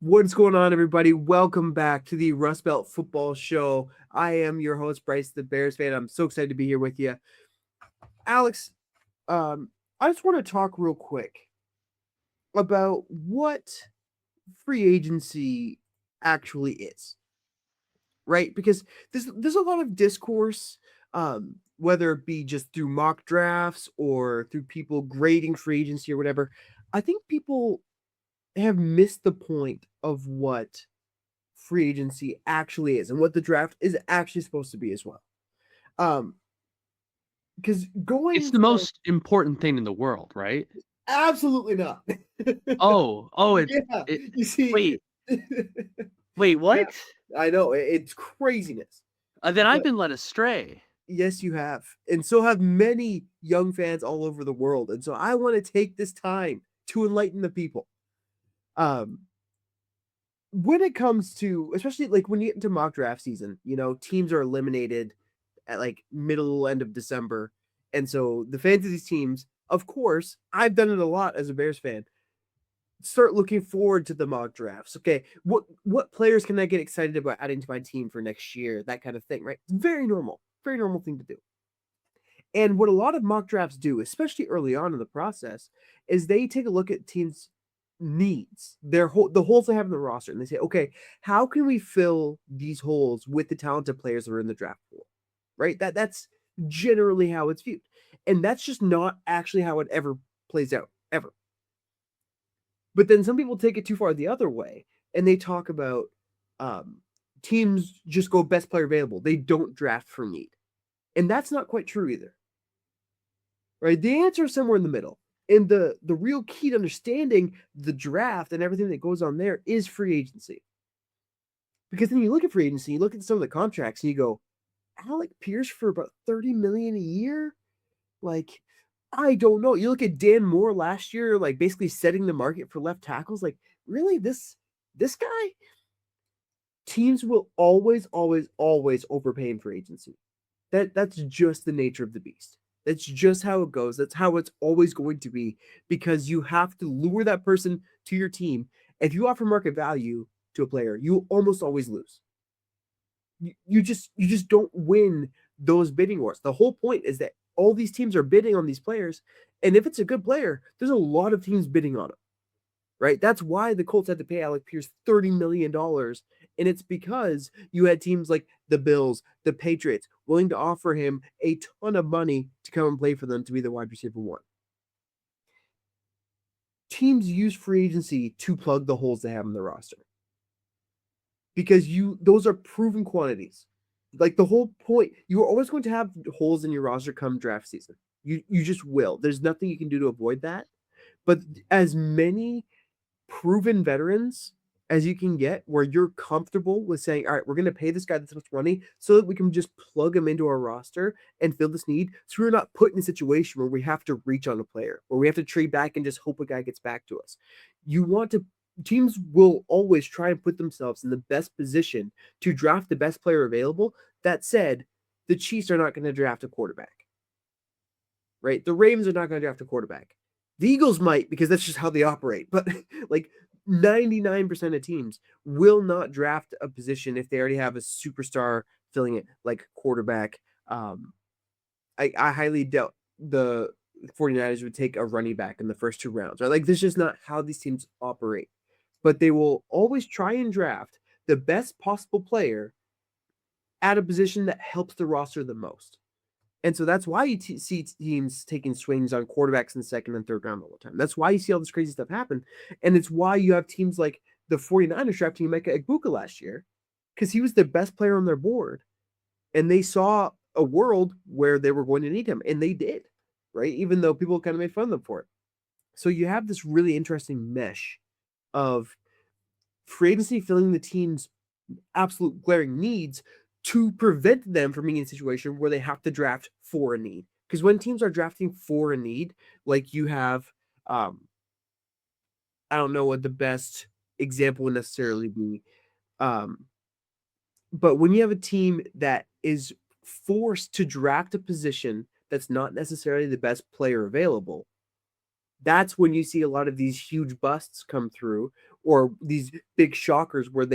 What's going on, everybody? Welcome back to the Rust Belt Football Show. I am your host, Bryce, the Bears fan. I'm so excited to be here with you. Alex, I just want to talk real quick about what free agency actually is, right? Because there's a lot of discourse, whether it be just through mock drafts or through people grading free agency or whatever. I think people have missed the point of what free agency actually is and what the draft is actually supposed to be as well. Um, because It's going the from most important thing in the world, right? absolutely not. Oh, it You see, wait, wait, yeah, what? I know it's craziness, Then I've but been led astray. yes, you have, and so have many young fans all over the world. And so I want to take this time to enlighten the people. Um, when it comes to, especially like when you get into mock draft season, teams are eliminated at like middle end of December. And so the fans of these teams, of course, I've done it a lot as a Bears fan, start looking forward to the mock drafts. Okay, what players can I get excited about adding to my team for next year? That kind of thing, right? It's very normal thing to do. And what a lot of mock drafts do, especially early on in the process, is they take a look at teams' needs, the holes they have in the roster, and they say, okay, how can we fill these holes with the talented players that are in the draft pool? Right? That's generally how it's viewed. And that's just not actually how it ever plays out, ever. But then some people take it too far the other way and they talk about um, teams just go best player available. They don't draft for need. And that's not quite true either. Right? The answer is somewhere in the middle. And the real key to understanding the draft and everything that goes on there is free agency. Because then you look at free agency, you look at some of the contracts, and you go, Alec Pierce for about 30 million a year? Like, I don't know. You look at Dan Moore last year, like basically setting the market for left tackles. Like, really, this guy? Teams will always overpay in free agency. That's just the nature of the beast. That's just how it goes. That's how it's always going to be because you have to lure that person to your team. If you offer market value to a player, you almost always lose. You just don't win those bidding wars. The whole point is that all these teams are bidding on these players, and if it's a good player, there's a lot of teams bidding on him. Right? That's why the Colts had to pay Alec Pierce $30 million. And it's because you had teams like the Bills, the Patriots, willing to offer him a ton of money to come and play for them to be the wide receiver one. Teams use free agency to plug the holes they have in the roster because those are proven quantities. Like the whole point, you're always going to have holes in your roster come draft season. You just will. There's nothing you can do to avoid that. But as many proven veterans as you can get where you're comfortable with saying, all right, we're going to pay this guy this much money so that we can just plug him into our roster and fill this need. So we're not put in a situation where we have to reach on a player, where we have to trade back and just hope a guy gets back to us. You want to, teams will always try and put themselves in the best position to draft the best player available. That said, the Chiefs are not going to draft a quarterback, right? The Ravens are not going to draft a quarterback. The Eagles might because that's just how they operate. But like 99% of teams will not draft a position if they already have a superstar filling it, like quarterback. I highly doubt the 49ers would take a running back in the first 2 rounds, right? Like, this is just not how these teams operate. But they will always try and draft the best possible player at a position that helps the roster the most. And so that's why you see teams taking swings on quarterbacks in the second and third round all the time. That's why you see all this crazy stuff happen. And it's why you have teams like the 49ers drafting Micah Egbuka last year because he was the best player on their board. And they saw a world where they were going to need him. And they did, right? Even though people kind of made fun of them for it. So you have this really interesting mesh of free agency filling the team's absolute glaring needs to prevent them from being in a situation where they have to draft for a need. Because when teams are drafting for a need, like you have, I don't know what the best example would necessarily be, um, but when you have a team that is forced to draft a position that's not necessarily the best player available, that's when you see a lot of these huge busts come through, or these big shockers where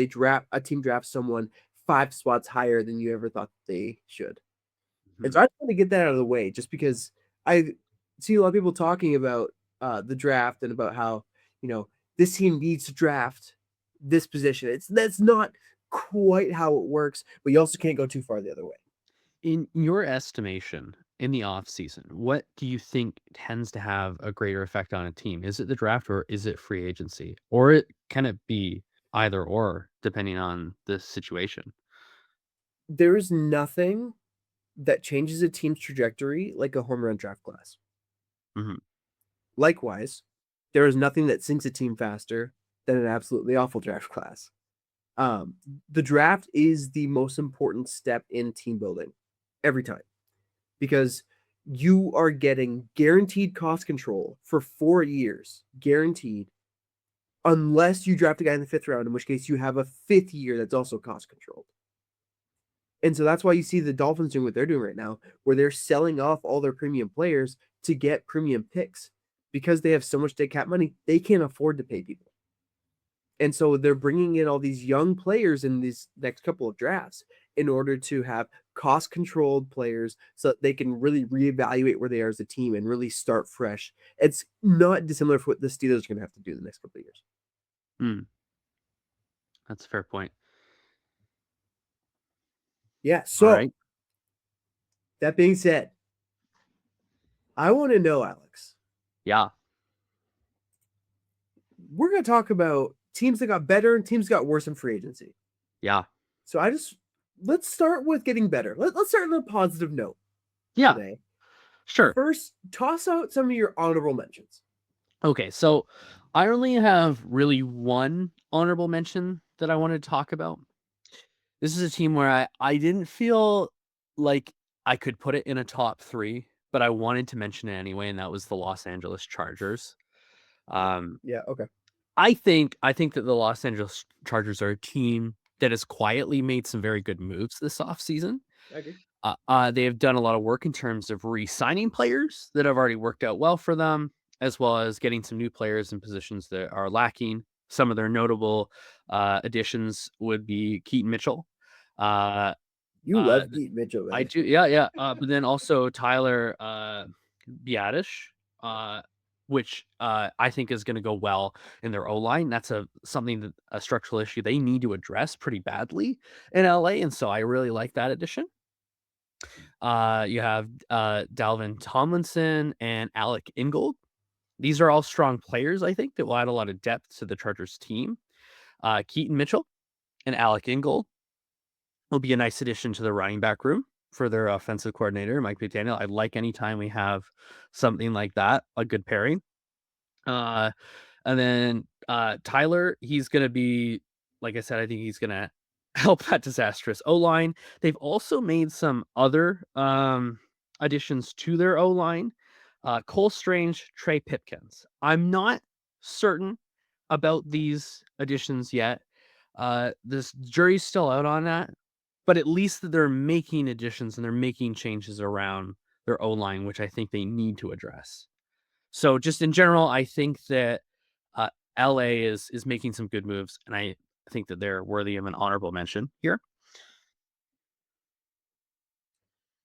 a team drafts someone 5 spots higher than you ever thought they should. And Mhm. so I just want to get that out of the way, just because I see a lot of people talking about the draft and about how, you know, this team needs to draft this position. That's not quite how it works, but you also can't go too far the other way. In your estimation, in the off season, what do you think tends to have a greater effect on a team? Is it the draft or is it free agency? Or can it be either or depending on the situation? There is nothing that changes a team's trajectory like a home run draft class. Mhm. Likewise, there is nothing that sinks a team faster than an absolutely awful draft class. Um, the draft is the most important step in team building every time, because you are getting guaranteed cost control for 4 years, guaranteed, unless you draft a guy in the fifth round, in which case you have a fifth year that's also cost controlled. And so that's why you see the Dolphins doing what they're doing right now, where they're selling off all their premium players to get premium picks, because they have so much dead cap money, they can't afford to pay people. And so they're bringing in all these young players in these next couple of drafts in order to have cost controlled players so that they can really reevaluate where they are as a team and really start fresh. It's not dissimilar from what the Steelers are going to have to do the next couple of years. Mm, that's a fair point. Yeah. All So right. that being said, I want to know, Alex, Yeah. we're going to talk about teams that got better and teams that got worse in free agency. Yeah. So let's start with getting better. Let's start on a positive note Yeah. today. Sure. First, toss out some of your honorable mentions. Okay. So I only have really one honorable mention that I wanted to talk about. This is a team where I didn't feel like I could put it in a top 3, but I wanted to mention it anyway, and that was the Los Angeles Chargers. Um, Yeah. Okay. I think that the Los Angeles Chargers are a team that has quietly made some very good moves this offseason. I agree. They have done a lot of work in terms of re-signing players that have already worked out well for them, as well as getting some new players in positions that are lacking. Some of their notable additions would be Keaton Mitchell. Uh, You uh, love Keaton Mitchell, I man. do, yeah, yeah. But then also Tyler Biadasz, uh, which I think is going to go well in their O line. That's a structural issue they need to address pretty badly in LA, and so I really like that addition. You have Dalvin Tomlinson and Alec Ingold. These are all strong players, I think, that will add a lot of depth to the Chargers team. Keaton Mitchell and Alec Ingold will be a nice addition to the running back room for their offensive coordinator, Mike McDaniel. I like anytime we have something like that, a good pairing. Uh, and then Tyler, he's going to be, like I said, I think he's going to help that disastrous O line. They've also made some other additions to their O line. Cole Strange, Trey Pipkins. I'm not certain about these additions yet. This jury's still out on that, but at least that they're making additions and they're making changes around their O line, which I think they need to address. So just in general, I think that uh, LA is making some good moves, and I think that they're worthy of an honorable mention here.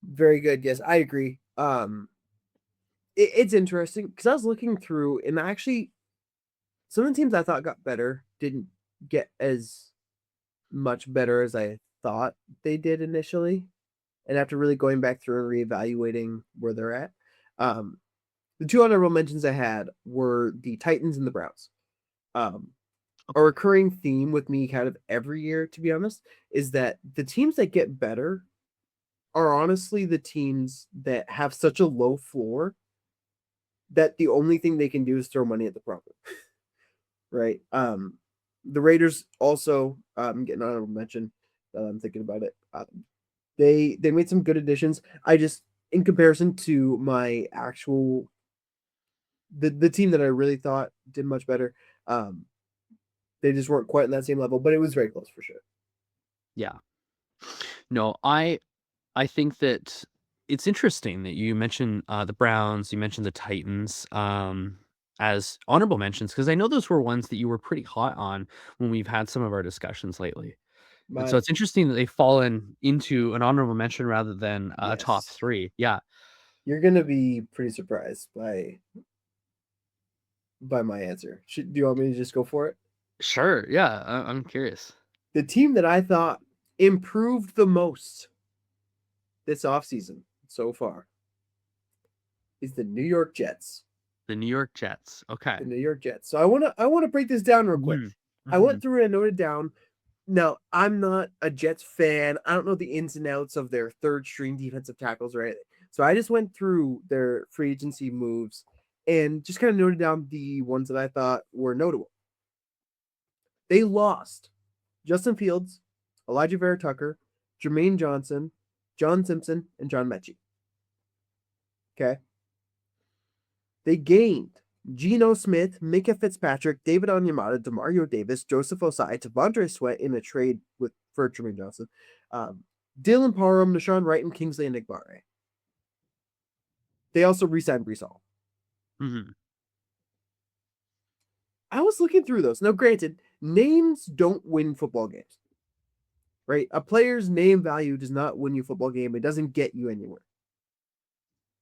Very good. Yes, I agree. It's interesting because I was looking through, and actually, some of the teams I thought got better didn't get as much better as I thought they did initially. And after really going back through and reevaluating where they're at, um, the two honorable mentions I had were the Titans and the Browns. Um, a recurring theme with me kind of every year, to be honest, is that the teams that get better are honestly the teams that have such a low floor that the only thing they can do is throw money at the problem, right? The Raiders also getting an honorable mention. I'm thinking about it. They made some good additions. I just, in comparison to my actual the team that I really thought did much better, um, they just weren't quite in that same level, but it was very close for sure. Yeah. No, I think that it's interesting that you mentioned the Browns, you mentioned the Titans. as honorable mentions because I know those were ones that you were pretty hot on when we've had some of our discussions lately. And so But it's interesting that they've fallen into an honorable mention rather than a top yes, 3. Yeah. you're gonna be pretty surprised by my answer. Do you want me to just go for it? Sure. Yeah. I'm curious. The team that I thought improved the most this offseason so far is the New York Jets. The New York Jets. Okay. The New York Jets. So I wanna break this down real quick. Mhm. I went Mhm. through and noted down. Now, I'm not a Jets fan. I don't know the ins and outs of their third string defensive tackles, right? So I just went through their free agency moves and just kind of noted down the ones that I thought were notable. They lost Justin Fields, Elijah Vera Tucker, Jermaine Johnson, John Simpson, and John Mechie. Okay. They gained Geno Smith, Micah Fitzpatrick, David Onyemata, Demario Davis, Joseph Osai, Devondre Sweat in a trade for Jermaine Johnson, Dylan Parham, Nashawn Wright, and Kingsley Enagbare. They also re-signed Brees Hall. Mhm. I was looking through those. Now, granted, names don't win football games, right? A player's name value does not win you a football game. It doesn't get you anywhere.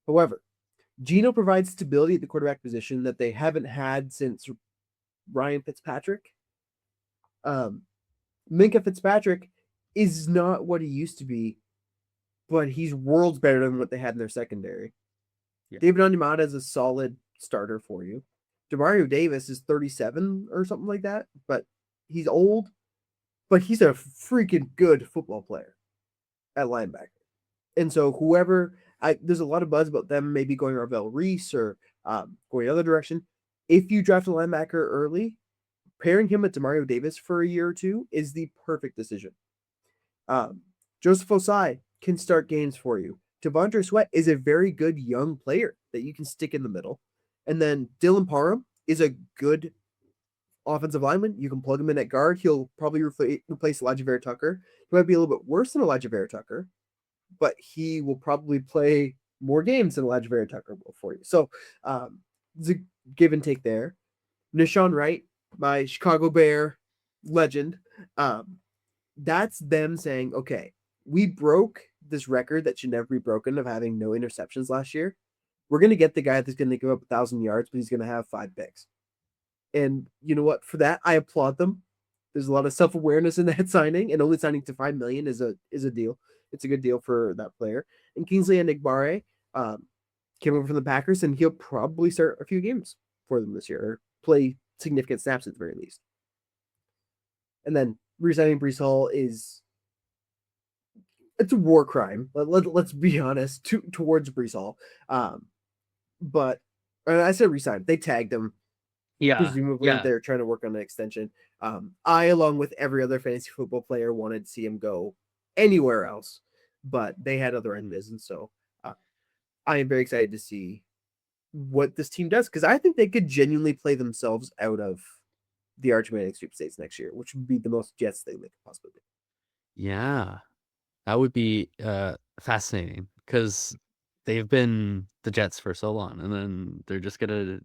However, Geno provides stability at the quarterback position that they haven't had since Ryan Fitzpatrick. Um, Minka Fitzpatrick is not what he used to be, but he's worlds better than what they had in their secondary. Yeah. David Onyemata is a solid starter for you. Demario Davis is 37 or something like that, but he's old, but he's a freaking good football player at linebacker. And so there's a lot of buzz about them maybe going Arvell Reese or going the other direction. If you draft a linebacker early, pairing him with Demario Davis for a year or two is the perfect decision. Um, Joseph Osai can start games for you. Devondre Sweat is a very good young player that you can stick in the middle. And then Dylan Parham is a good offensive lineman. You can plug him in at guard. He'll probably replace Elijah Vera Tucker. He might be a little bit worse than Elijah Vera Tucker, but he will probably play more games than Elijah Vera Tucker will for you. So it's a give and take there. Nashawn Wright, my Chicago Bear legend, that's them saying, okay, we broke this record that should never be broken of having no interceptions last year. We're going to get the guy that's going to give up 1,000 yards, but he's going to have 5 picks. And you know what? For that, I applaud them. There's a lot of self awareness in that signing, and only signing to 5 million is a deal. It's a good deal for that player. And Kingsley Enagbare came over from the Packers, and he'll probably start a few games for them this year, or play significant snaps at the very least. And then resigning Brees Hall it's a war crime. Let's be honest towards Brees Hall. But I said resign. They tagged him. Yeah. Presumably, Yeah. they're trying to work on an extension. I, along with every other fantasy football player, wanted to see him go anywhere else, but they had other ideas, and so I am very excited to see what this team does because I think they could genuinely play themselves out of the Archimedic Sweepstakes next year, which would be the most Jets thing they could possibly do. Yeah. That would be fascinating because they've been the Jets for so long, and then they're just gonna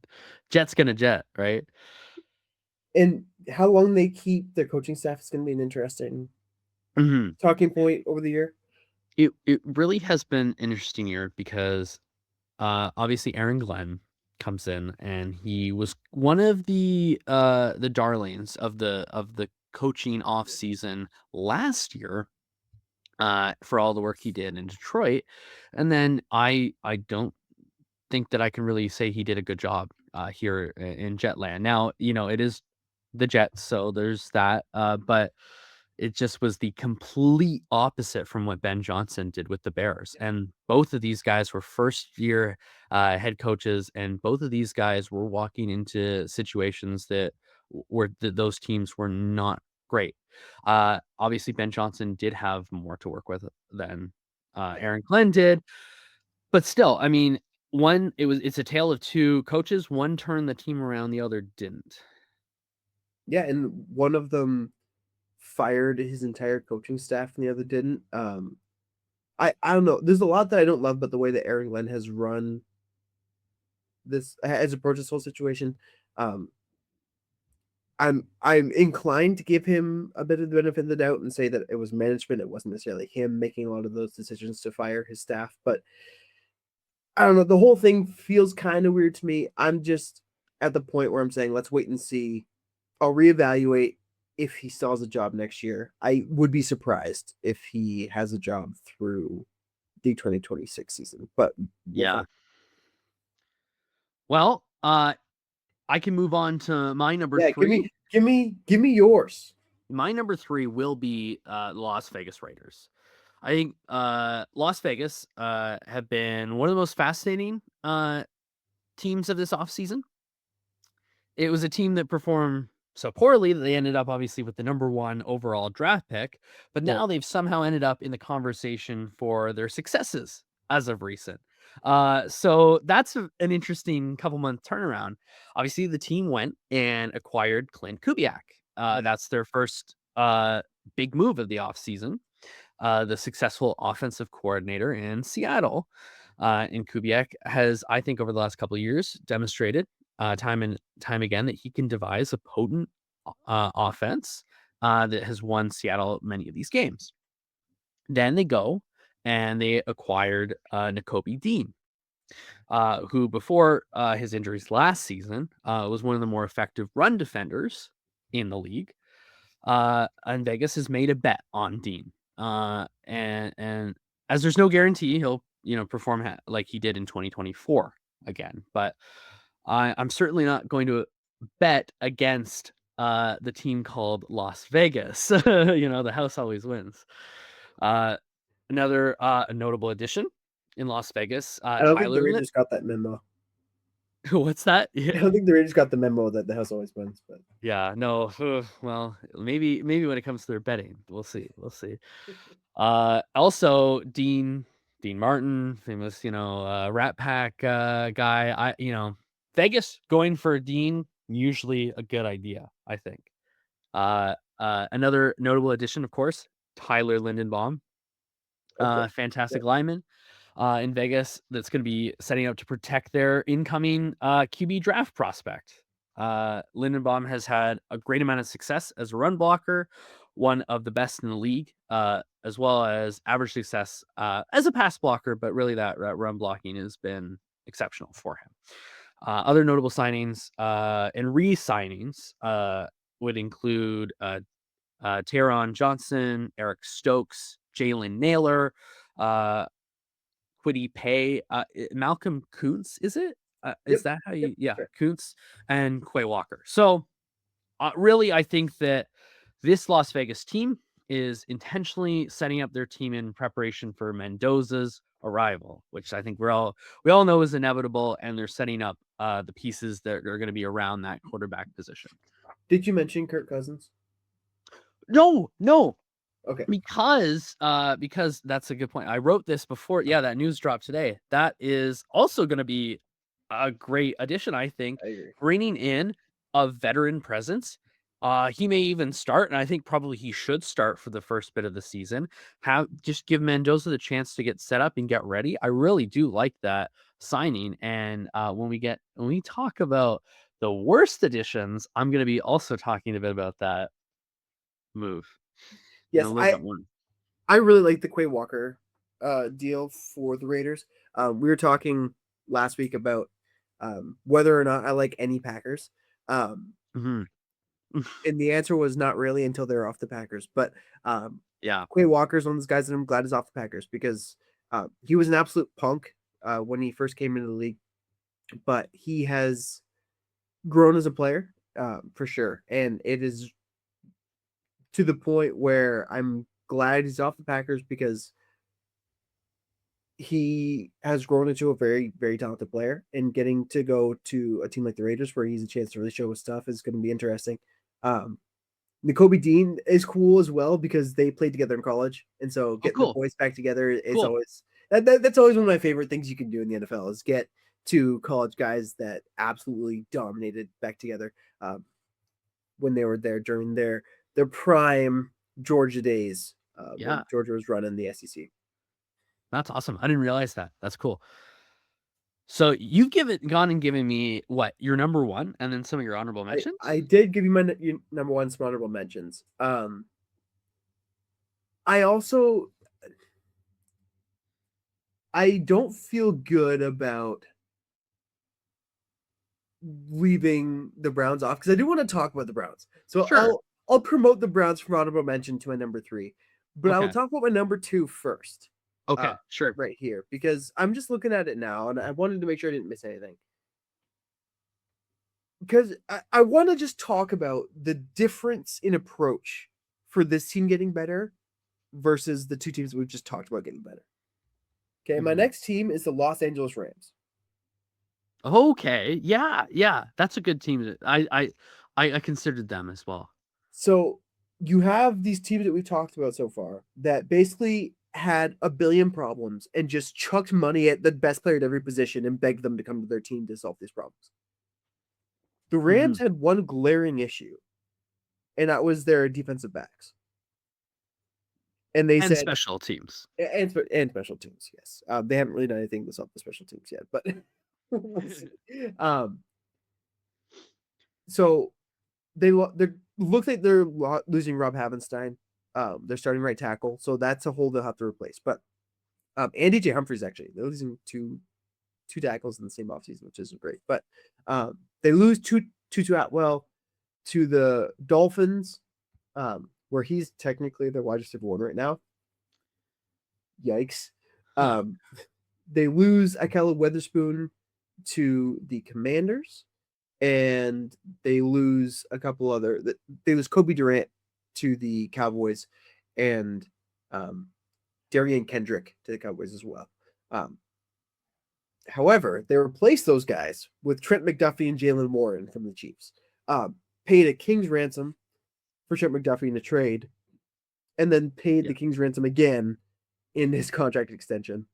Jets gonna jet, right? And how long they keep their coaching staff is going to be an interesting Mhm. talking point over the year. It really has been an interesting year because obviously Aaron Glenn comes in and he was one of the darlings of the coaching off season last year for all the work he did in Detroit. And then I don't think that I can really say he did a good job here in Jetland. Now, you know, it is the Jets, so there's that. But it just was the complete opposite from what Ben Johnson did with the Bears. And both of these guys were first year head coaches, and both of these guys were walking into situations that those teams were not great. Obviously, Ben Johnson did have more to work with than Aaron Glenn did, but still, I mean, it's a tale of two coaches. One turned the team around, the other didn't. Yeah, and one of them fired his entire coaching staff and the other didn't. I don't know. There's a lot that I don't love about the way that Aaron Glenn has run has approached this whole situation. Um, I'm inclined to give him a bit of the benefit of the doubt and say that it was management. It wasn't necessarily him making a lot of those decisions to fire his staff. But I don't know. The whole thing feels kind of weird to me. I'm just at the point where I'm saying, let's wait and see. I'll reevaluate if he still has a job next year. I would be surprised if he has a job through the 2026 season, but we'll Yeah. find. Well, I can move on to my number Yeah, three. give me yours. My number three will be the Las Vegas Raiders. I think Las Vegas have been one of the most fascinating teams of this offseason. It was a team that performed so poorly that they ended up obviously with the number one overall draft pick, but Right. now they've somehow ended up in the conversation for their successes as of recent. So that's an interesting couple month turnaround. Obviously, the team went and acquired Clint Kubiak. That's their first big move of the offseason. The successful offensive coordinator in Seattle. And Kubiak has, I think, over the last couple of years, demonstrated time and time again that he can devise a potent offense that has won Seattle many of these games. Then they go and they acquired Nakobe Dean, who before his injuries last season was one of the more effective run defenders in the league. And Vegas has made a bet on Dean. And as there's no guarantee he'll perform like he did in 2024 again, but I'm certainly not going to bet against the team called Las Vegas. The house always wins. Uh, another notable addition in Las Vegas, I don't think the Tyler. Rangers got that memo. What's that? I don't think the Rangers got the memo that the house always wins. But Yeah, no. Well, maybe when it comes to their betting, we'll see. We'll see. Also Dean Martin, famous, Rat Pack guy. Vegas going for Dean, usually a good idea, I think. Another notable addition, of course, Tyler Lindenbaum, of course, yeah. fantastic lineman in Vegas that's going to be setting up to protect their incoming QB draft prospect. Lindenbaum has had a great amount of success as a run blocker, one of the best in the league, as well as average success as a pass blocker, but really that run blocking has been exceptional for him. Other notable signings and re-signings would include Taron Johnson, Eric Stokes, Jalen Naylor, uh, Quiddy Pay, Malcolm Kuntz, is it? Yep, Is that how yep, you? Yeah, sure. Kuntz and Quay Walker. So really, I think that this Las Vegas team is intentionally setting up their team in preparation for Mendoza's arrival, which I think we all know is inevitable, and they're setting up the pieces that are going to be around that quarterback position. Did you mention Kirk Cousins? No, Okay. because that's a good point. I wrote this before, yeah, that news dropped today. That is also going to be a great addition, I think, I agree. bringing in a veteran presence. He may even start, and I think probably he should start for the first bit of the season. Just give Mendoza the chance to get set up and get ready. I really do like that signing. And when we talk about the worst additions, I'm going to be also talking a bit about that move in a Yes, little bit more. I really like the Quay Walker deal for the Raiders. We were talking last week about whether or not I like any Packers. Um, Mhm. and the answer was not really until they're off the Packers. But Yeah. Quay Walker's one of those guys that I'm glad is off the Packers because he was an absolute punk when he first came into the league, but he has grown as a player for sure, and it is to the point where I'm glad he's off the Packers because he has grown into a very, very talented player, and getting to go to a team like the Raiders where he's a chance to really show his stuff is going to be interesting. Um, Nakobe Dean is cool as well because they played together in college, and so Oh, getting the cool. boys back together is Cool. always that's always one of my favorite things you can do in the NFL is get two college guys that absolutely dominated back together when they were there during their prime Georgia days Yeah. when Georgia was running the SEC. That's awesome. I didn't realize that. That's cool. So you've gone and given me what your number one, and then some of your honorable I mentions. did give you my number one some honorable mentions. I also I don't feel good about leaving the Browns off because I do want to talk about the Browns. So Sure. I'll promote the Browns from honorable mention to my number three, but I will Okay. talk about my number two first. Okay. Right, Sure. right here because I'm just looking at it now and I wanted to make sure I didn't miss anything. Because I want to just talk about the difference in approach for this team getting better versus the two teams we've just talked about getting better. Okay, my Mhm. next team is the Los Angeles Rams. Okay. Yeah. Yeah. That's a good team. I considered them as well. So you have these teams that we've talked about so far that basically had a billion problems and just chucked money at the best player at every position and begged them to come to their team to solve these problems. The Rams Mhm. had one glaring issue, and that was their defensive backs. And they And said, special teams. and special teams, yes. They haven't really done anything to solve the special teams yet, but we'll see. So they look like they're losing Rob Havenstein. They're starting right tackle, so that's a hole they'll have to replace. But and DJ Humphries actually they're losing two tackles in the same offseason, which isn't great. But they lose Tutu Atwell to the Dolphins, where he's technically the wide receiver one right now. Yikes. Huh. Um, they lose Akella Weatherspoon to the Commanders, and they lose a couple other. They lose Kobe Durant to the Cowboys, and Darian Kendrick to the Cowboys as well. Um, However, they replaced those guys with Trent McDuffie and Jalen Warren from the Chiefs. Paid a king's ransom for Trent McDuffie in a trade, and then paid Yeah. the king's ransom again in his contract extension.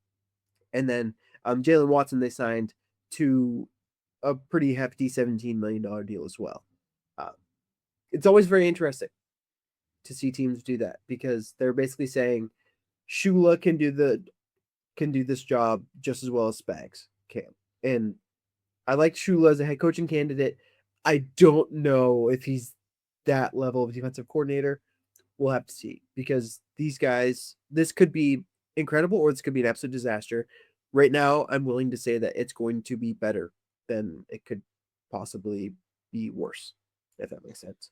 And then Jalen Watson they signed to a pretty hefty $17 million deal as well. Uh, it's always very interesting to see teams do that because they're basically saying Shula can do this job just as well as Spags can. And I like Shula as a head coaching candidate. I don't know if he's that level of defensive coordinator. We'll have to see because these guys, this could be incredible or this could be an absolute disaster. Right now, I'm willing to say that it's going to be better than it could possibly be worse, if that makes sense.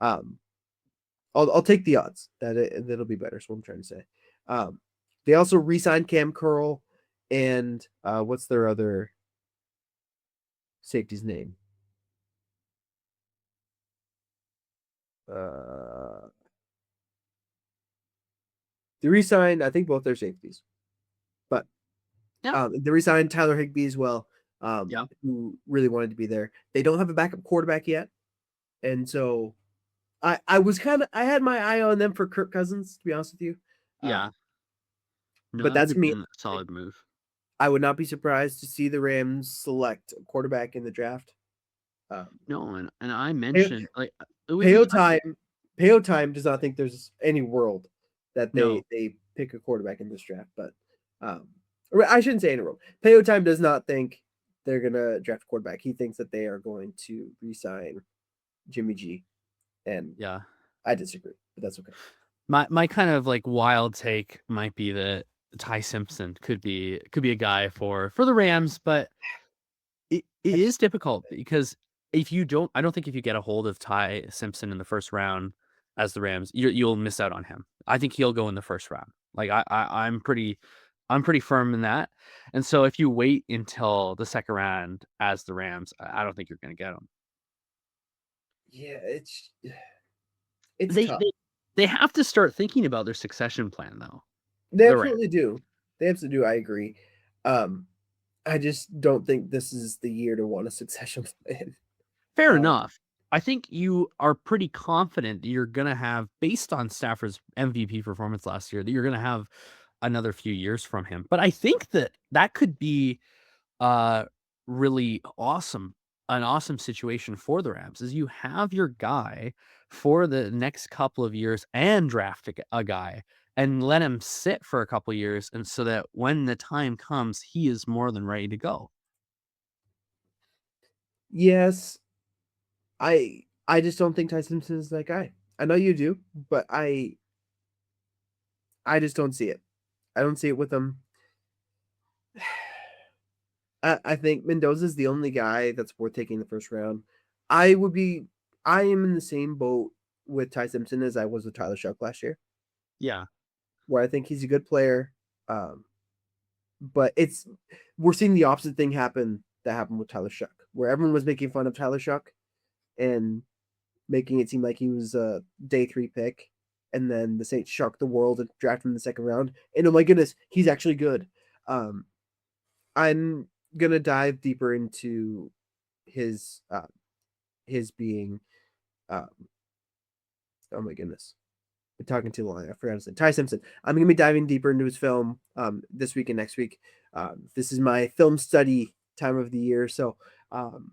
Um, I'll take the odds that that'll be better. Is what I'm trying to say. They also re-signed Cam Curl and what's their other safety's name? Uh, they re-signed, I think, both their safeties, but Yeah. they re-signed Tyler Higbee as well, Yeah. who really wanted to be there. They don't have a backup quarterback yet, and so I was kind of I had my eye on them for Kirk Cousins, to be honest with you. Uh, Yeah. No, but that would that's have me. been a solid move. I would not be surprised to see the Rams select a quarterback in the draft. Um, No, and I Peo, mentioned like it would be Peo funny. time Peo time does not think there's any world that No. they pick a quarterback in this draft, but um, or I shouldn't say any world. Peo time does not think they're gonna draft a quarterback. He thinks that they are going to re-sign Jimmy G, and Yeah. I disagree, but that's okay. My kind of like wild take might be that Ty Simpson could be a guy for the Rams, but it I is just difficult because if you don't I don't think if you get a hold of Ty Simpson in the first round as the Rams, you'll miss out on him. I think he'll go in the first round. Like I'm pretty firm in that. And so if you wait until the second round as the Rams, I don't think you're gonna get him. yeah, it's They tough. they they have to start thinking about their succession plan though. They The Rams. absolutely do. They absolutely do. I agree. Um, I just don't think this is the year to want a succession plan. Fair Um, enough. I think you are pretty confident that you're gonna have, based on Stafford's MVP performance last year, that you're gonna have another few years from him. But I think that that could be uh really awesome, an awesome situation for the Rams is you have your guy for the next couple of years and draft a guy and let him sit for a couple of years and so that when the time comes, he is more than ready to go. Yes, I just don't think Ty Simpson is that guy. I know you do, but I just don't see it. I don't see it with him. I think Mendoza is the only guy that's worth taking the first round. I would be. I am in the same boat with Ty Simpson as I was with Tyler Shuck last year, Yeah, where I think he's a good player. But we're seeing the opposite thing happen that happened with Tyler Shuck, where everyone was making fun of Tyler Shuck and making it seem like he was a day 3 pick, and then the Saints sharked the world and drafted him in the second round. And oh my goodness, he's actually good. Um, I'm gonna dive deeper into his his being. Um, oh my goodness, I'm talking too long. I forgot to say Ty Simpson. I'm gonna be diving deeper into his film this week and next week. This is my film study time of the year, so um,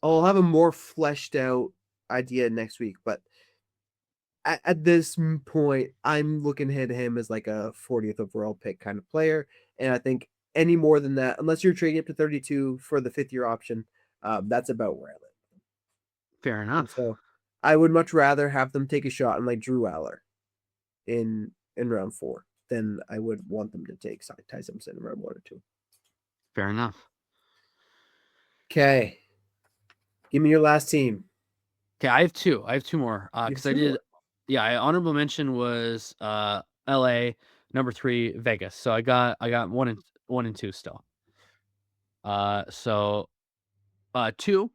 I'll have a more fleshed out idea next week. But at this point, I'm looking at him as like a 40th overall pick kind of player, and I think any more than that, unless you're trading up to 32 for the 5th year option, that's about where I live. fair And enough. so I would much rather have them take a shot on like Drew Aller in round 4 than I would want them to take Ty Simpson in round 1 or 2. Fair enough. Okay, give me your last team. Okay, I have two. I have two more. You have Because I 2 did. more. Yeah, honorable mention was L.A. Number 3 Vegas. So I got one and two still. So 2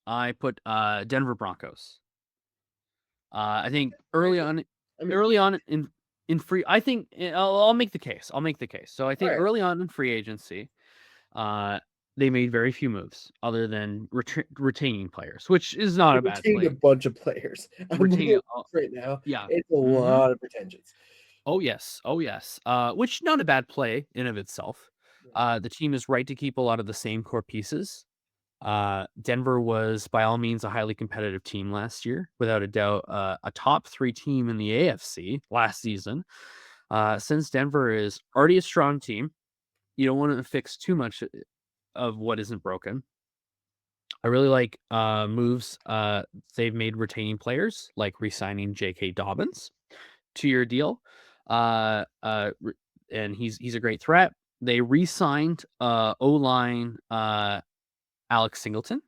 I put Denver Broncos. I think Very good. I mean, early on in free. I think I'll make the case. I'll make the case. So I all think right. early on in free agency, uh, they made very few moves other than retaining players, which is not They a bad retained a play. bunch of players. I'm looking Retaining, at this right now. yeah. It's a Hmm. lot of pretensions. Oh yes, oh yes. Which not a bad play in of itself. The team is right to keep a lot of the same core pieces. Denver was by all means a highly competitive team last year, without a doubt, a top 3 team in the AFC last season. Since Denver is already a strong team, you don't want to fix too much of what isn't broken. I really like moves they've made retaining players, like re-signing J.K. Dobbins to your deal. And he's a great threat. They re-signed O-line Alex Singleton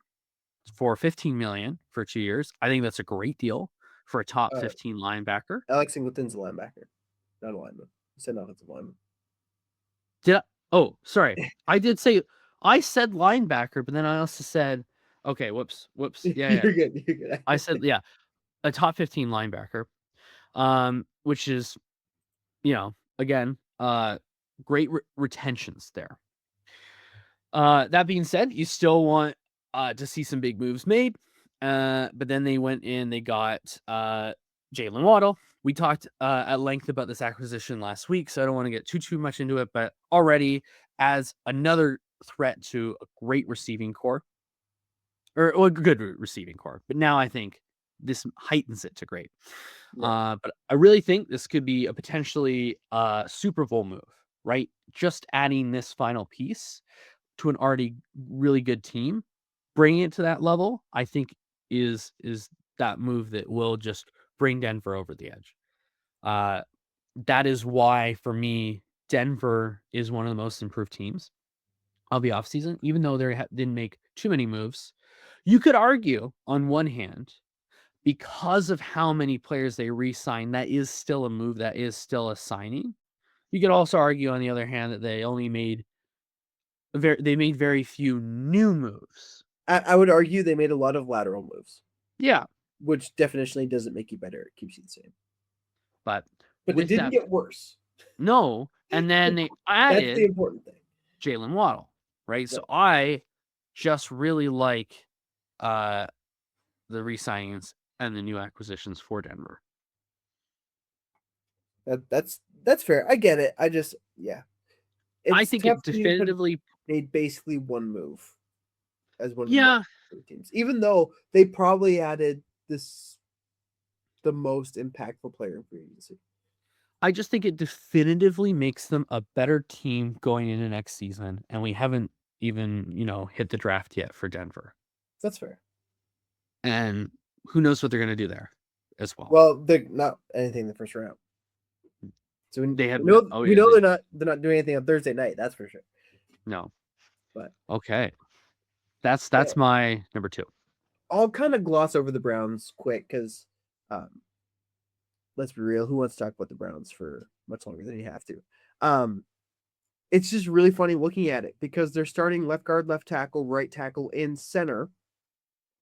for 15 million for 2 years. I think that's a great deal for a top Uh, 15 linebacker. Alex Singleton's a linebacker, not a lineman. You said offensive lineman. Did I, oh, sorry. I said linebacker, but then I also said okay, whoops. Yeah, yeah. You're good. You're I good. said yeah, a top 15 linebacker. Which is, again, great retentions there. That being said, you still want to see some big moves made. But then they went in, they got Jalen Waddle. We talked at length about this acquisition last week, so I don't want to get too much into it, but already as another threat to a great receiving core, or a good receiving core. But now I think this heightens it to great. Yeah. But I really think this could be a potentially Super Bowl move, right? Just adding this final piece to an already really good team, bringing it to that level, I think is that move that will just bring Denver over the edge. Uh, that is why for me, Denver is one of the most improved teams of the offseason, even though they didn't make too many moves. You could argue on one hand, because of how many players they re-signed, that is still a move, that is still a signing. You could also argue on the other hand that they made very few new moves. I would argue they made a lot of lateral moves, Yeah, which definitionally doesn't make you better. It keeps you the same. but But they with didn't that, get worse. no, and then they That's the added important thing. Jalen Waddle, right? So Right. I just really like uh the re-signings and the new acquisitions for Denver. That's fair. I get it. I just yeah. I It's think tough it when you have definitively, made basically one move as one of the most yeah, improved teams, even though they probably added this the most impactful player in free agency. I just think it definitively makes them a better team going into next season, and we haven't even, hit the draft yet for Denver. That's fair. And who knows what they're going to do there as well. Well, they're not anything in the first round. So we They have know oh we yeah, know they're not doing anything on Thursday night. That's for sure. no. But Okay. yeah, That's my number 2. I'll kind of gloss over the Browns quick because, um, let's be real. Who wants to talk about the Browns for much longer than you have to? Um, it's just really funny looking at it because they're starting left guard, left tackle, right tackle, and center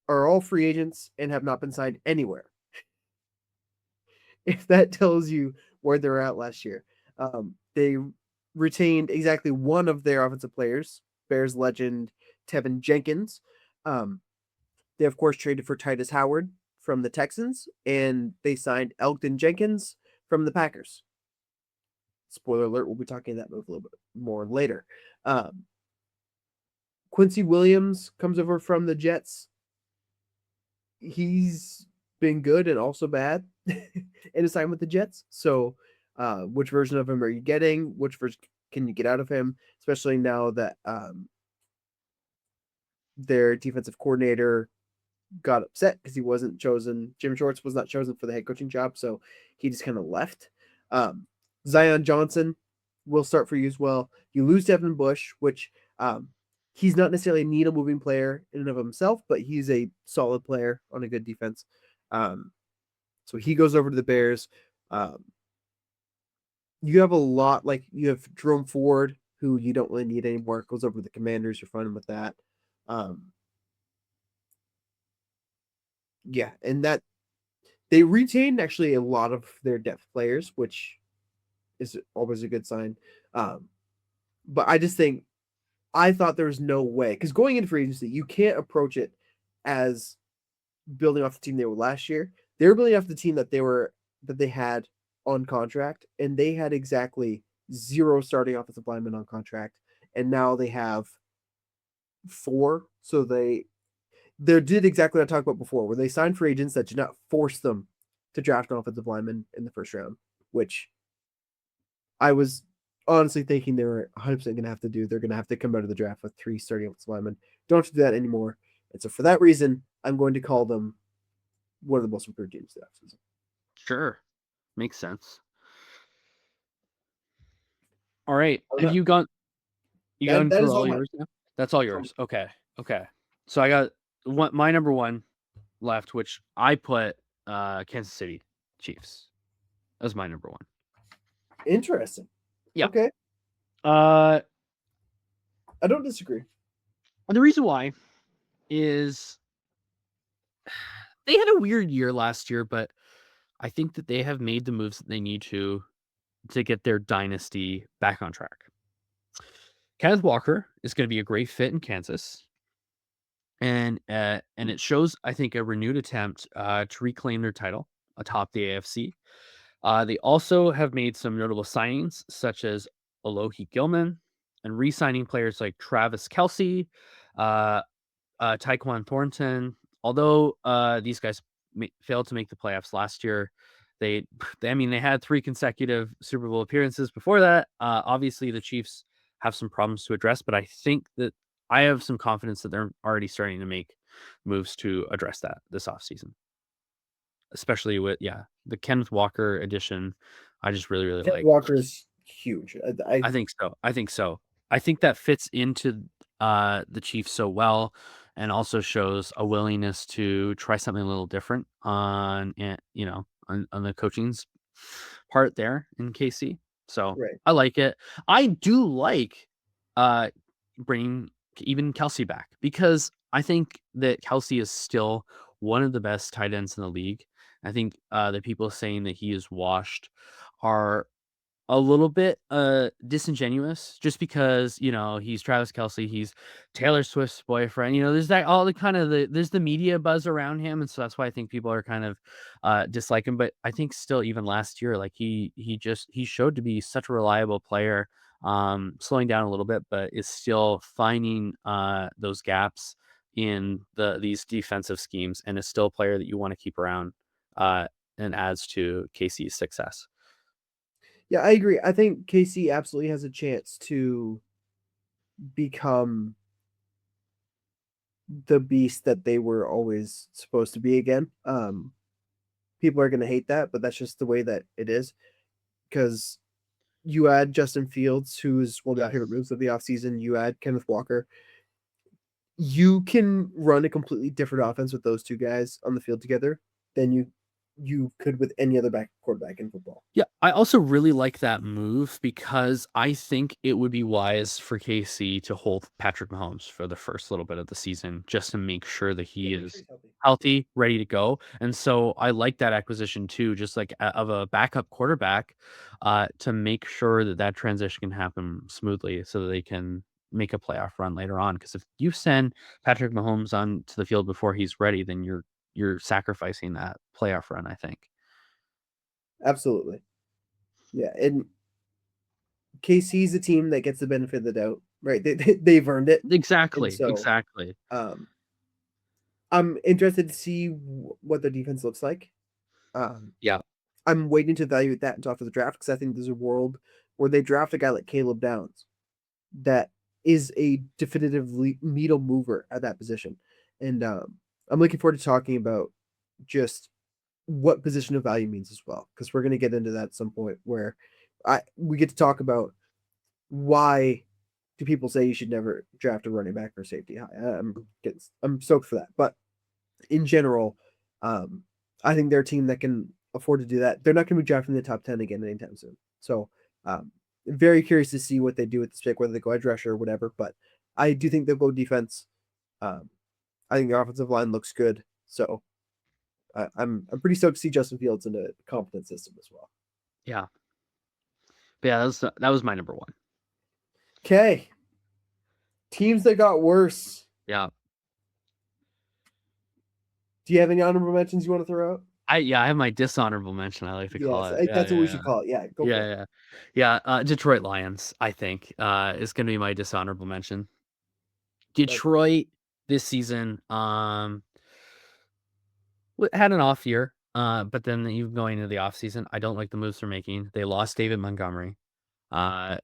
are all free agents and have not been signed anywhere. If that tells you where they're at last year, they retained exactly one of their offensive players, Bears legend Tevin Jenkins. They of course traded for Titus Howard from the Texans, and they signed Elgton Jenkins from the Packers. Spoiler alert: we'll be talking that move a little bit more later. Quincy Williams comes over from the Jets. He's been good and also bad in his time with the Jets. So, which version of him are you getting? Which version can you get out of him? Especially now that their defensive coordinator got upset because he wasn't chosen. Jim Schwartz was not chosen for the head coaching job, so he just kind of left. Zion Johnson will start for you as well. You lose Devin Bush, which he's not necessarily a needle moving player in and of himself, but he's a solid player on a good defense. So he goes over to the Bears. You have a lot, like you have Jerome Ford, who you don't really need anymore, goes over to the Commanders. You're fine with that. Yeah, and that they retained actually a lot of their depth players, which is always a good sign. But I just think I thought there was no way because going into free agency, you can't approach it as building off the team they were last year. They were building off the team that they had on contract, and they had exactly 0 starting offensive linemen on contract, and now they have 4. So they did exactly what I talked about before, where they signed free agents that did not force them to draft an offensive lineman in the first round, which I was honestly thinking they were 100% going to have to do. They're going to have to come out of the draft with 3 starting offensive linemen. Don't have to do that anymore. And so for that reason, I'm going to call them one of the most improved teams this offseason. Sure. Makes sense. All right. Have you gone that through is all all mine. yours now? That's all yours. Okay. So I got my number 1 left, which I put Kansas City Chiefs as my number 1. Interesting. Yeah. Okay. Uh I don't disagree. the reason why is they had a weird year last year, but I think that they have made the moves that they need to get their dynasty back on track. Kenneth Walker is going to be a great fit in Kansas. And it shows, I think, a renewed attempt to reclaim their title atop the AFC. They also have made some notable signings, such as Alohi Gilman, and re-signing players like Travis Kelsey, uh, Tyquan Thornton. Although these guys failed to make the playoffs last year, they had 3 consecutive Super Bowl appearances before that. Obviously, the Chiefs have some problems to address, but I think that I have some confidence that they're already starting to make moves to address that this offseason, especially with the Kenneth Walker addition. I just really really Kenneth like. Walker is huge. I think so. I think that fits into the Chiefs so well, and also shows a willingness to try something a little different on on the coaching's part there in KC. So right. I like it. I do like uh bringing even Kelsey back because I think that Kelsey is still one of the best tight ends in the league. I think the people saying that he is washed are a little bit disingenuous just because he's Travis Kelsey, he's Taylor Swift's boyfriend. There's that all the kind of there's the media buzz around him, and so that's why I think people are kind of dislike him. But I think still, even last year, like he showed to be such a reliable player, slowing down a little bit, but is still finding those gaps in these defensive schemes, and is still a player that you want to keep around, and adds to KC's success. Yeah, I agree. I think KC absolutely has a chance to become the beast that they were always supposed to be again. People are going to hate that, but that's just the way that it is. Because you add Justin Fields, who's one of my favorite moves of the offseason. You add Kenneth Walker. You can run a completely different offense with those two guys on the field together than you could with any other quarterback in football. Yeah, I also really like that move because I think it would be wise for KC to hold Patrick Mahomes for the first little bit of the season just to make sure that Yeah, he make sure is he's healthy. healthy, ready to go. And so I like that acquisition too, just like of a backup quarterback, to make sure that that transition can happen smoothly so that they can make a playoff run later on. Because if you send Patrick Mahomes on to the field before he's ready, then you're sacrificing that playoff run, I think. Absolutely. Yeah, and KC's a team that gets the benefit of the doubt, right? They've earned it, and Exactly, so exactly. um, I'm interested to see what their defense looks like. Um, Yeah. I'm waiting to evaluate that until after the draft because I think there's a world where they draft a guy like Caleb Downs that is a definitive needle mover at that position, and I'm looking forward to talking about just what position of value means as well because we're going to get into that at some point where we get to talk about why do people say you should never draft a running back or safety high. I'm stoked for that, but in general, um, I think they're a team that can afford to do that. They're not going to be drafting the top 10 again anytime soon. So, very curious to see what they do with this pick, whether they go edge rusher or whatever. But I do think they'll go defense. Um, I think the offensive line looks good. So, I'm pretty stoked to see Justin Fields in a competent system as well. Yeah. But yeah, that was my number one. Okay, teams that got worse. Yeah. Do you have any honorable mentions you want to throw out? I have my dishonorable mention, I like to call Yes, it. Yeah, that's what yeah, we yeah. should call it. Yeah, go Yeah, for it. yeah. Yeah, Detroit Lions, I think, is gonna be my dishonorable mention. Like, Detroit this season, had an off year, but then even going into the offseason, I don't like the moves they're making. They lost David Montgomery. Uh,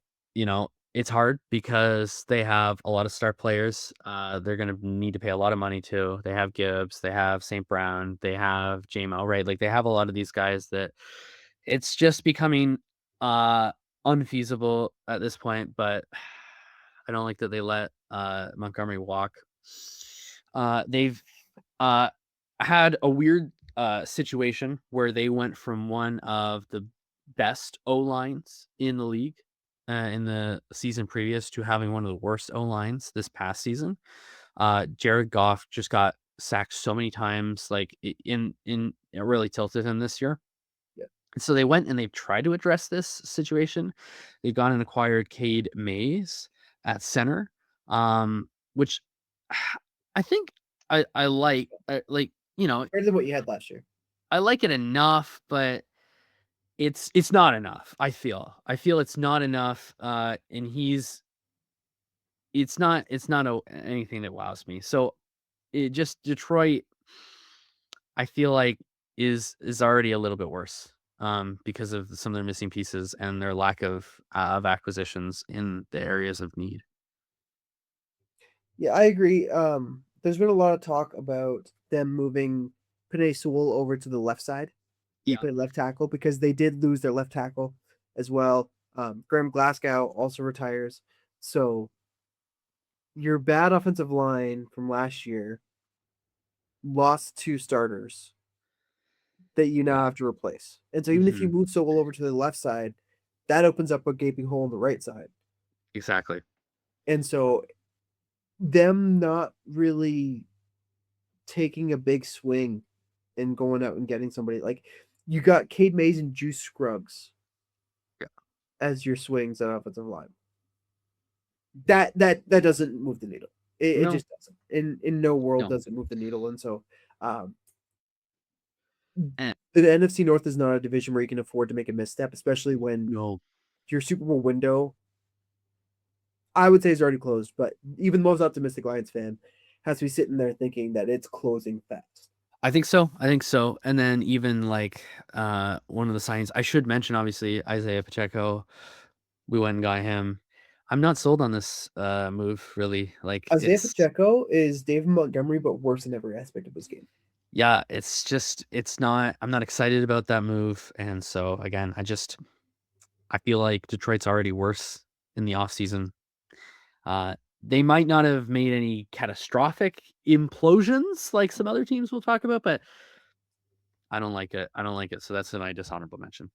it's hard because they have a lot of star players. They're gonna need to pay a lot of money to. They have Gibbs, they have St. Brown, they have JMO, right? Like they have a lot of these guys that it's just becoming unfeasible at this point, but I don't like that they let Montgomery walk. They've uh had a weird situation where they went from one of the best O lines in the league in the season previous to having one of the worst O lines this past season. Jared Goff just got sacked so many times, like in it really tilted him this year. yeah. And so they went and they've tried to address this situation. They've gone and acquired Cade Mays at center, which I think I like Better than what you had last year. I like it enough, but it's not enough. I feel it's not enough. And it's not anything that wows me. So it just Detroit, I feel like is already a little bit worse. Because of some of their missing pieces and their lack of acquisitions in the areas of need. Yeah, I agree. There's been a lot of talk about them moving Penei Sewell over to the left side. He Yeah. played left tackle because they did lose their left tackle as well. Graham Glasgow also retires. So your bad offensive line from last year lost two starters that you now Yeah. have to replace. And so even if you Hmm. move Sewell over to the left side, that opens up a gaping hole on the right side. Exactly. And so them not really taking a big swing and going out and getting somebody like you got Cade Mays and Juice Scruggs Yeah. as your swings at offensive line. That doesn't move the needle. It No. just doesn't. In no world No. does it move the needle. And so um, Eh, the NFC North is not a division where you can afford to make a misstep, especially when no. your Super Bowl window, I would say, is already closed. But even the most optimistic Lions fan has to be sitting there thinking that it's closing fast. I think so. I think so. And then even like one of the signs I should mention, obviously, Isaiah Pacheco. We went and got him. I'm not sold on this move really. Like Isaiah it's Pacheco is David Montgomery, but worse in every aspect of his game. yeah, it's not I'm not excited about that move. And so again, I feel like Detroit's already worse in the offseason. They might not have made any catastrophic implosions like some other teams we'll talk about, but I don't like it. I don't like it. So that's my dishonorable mention.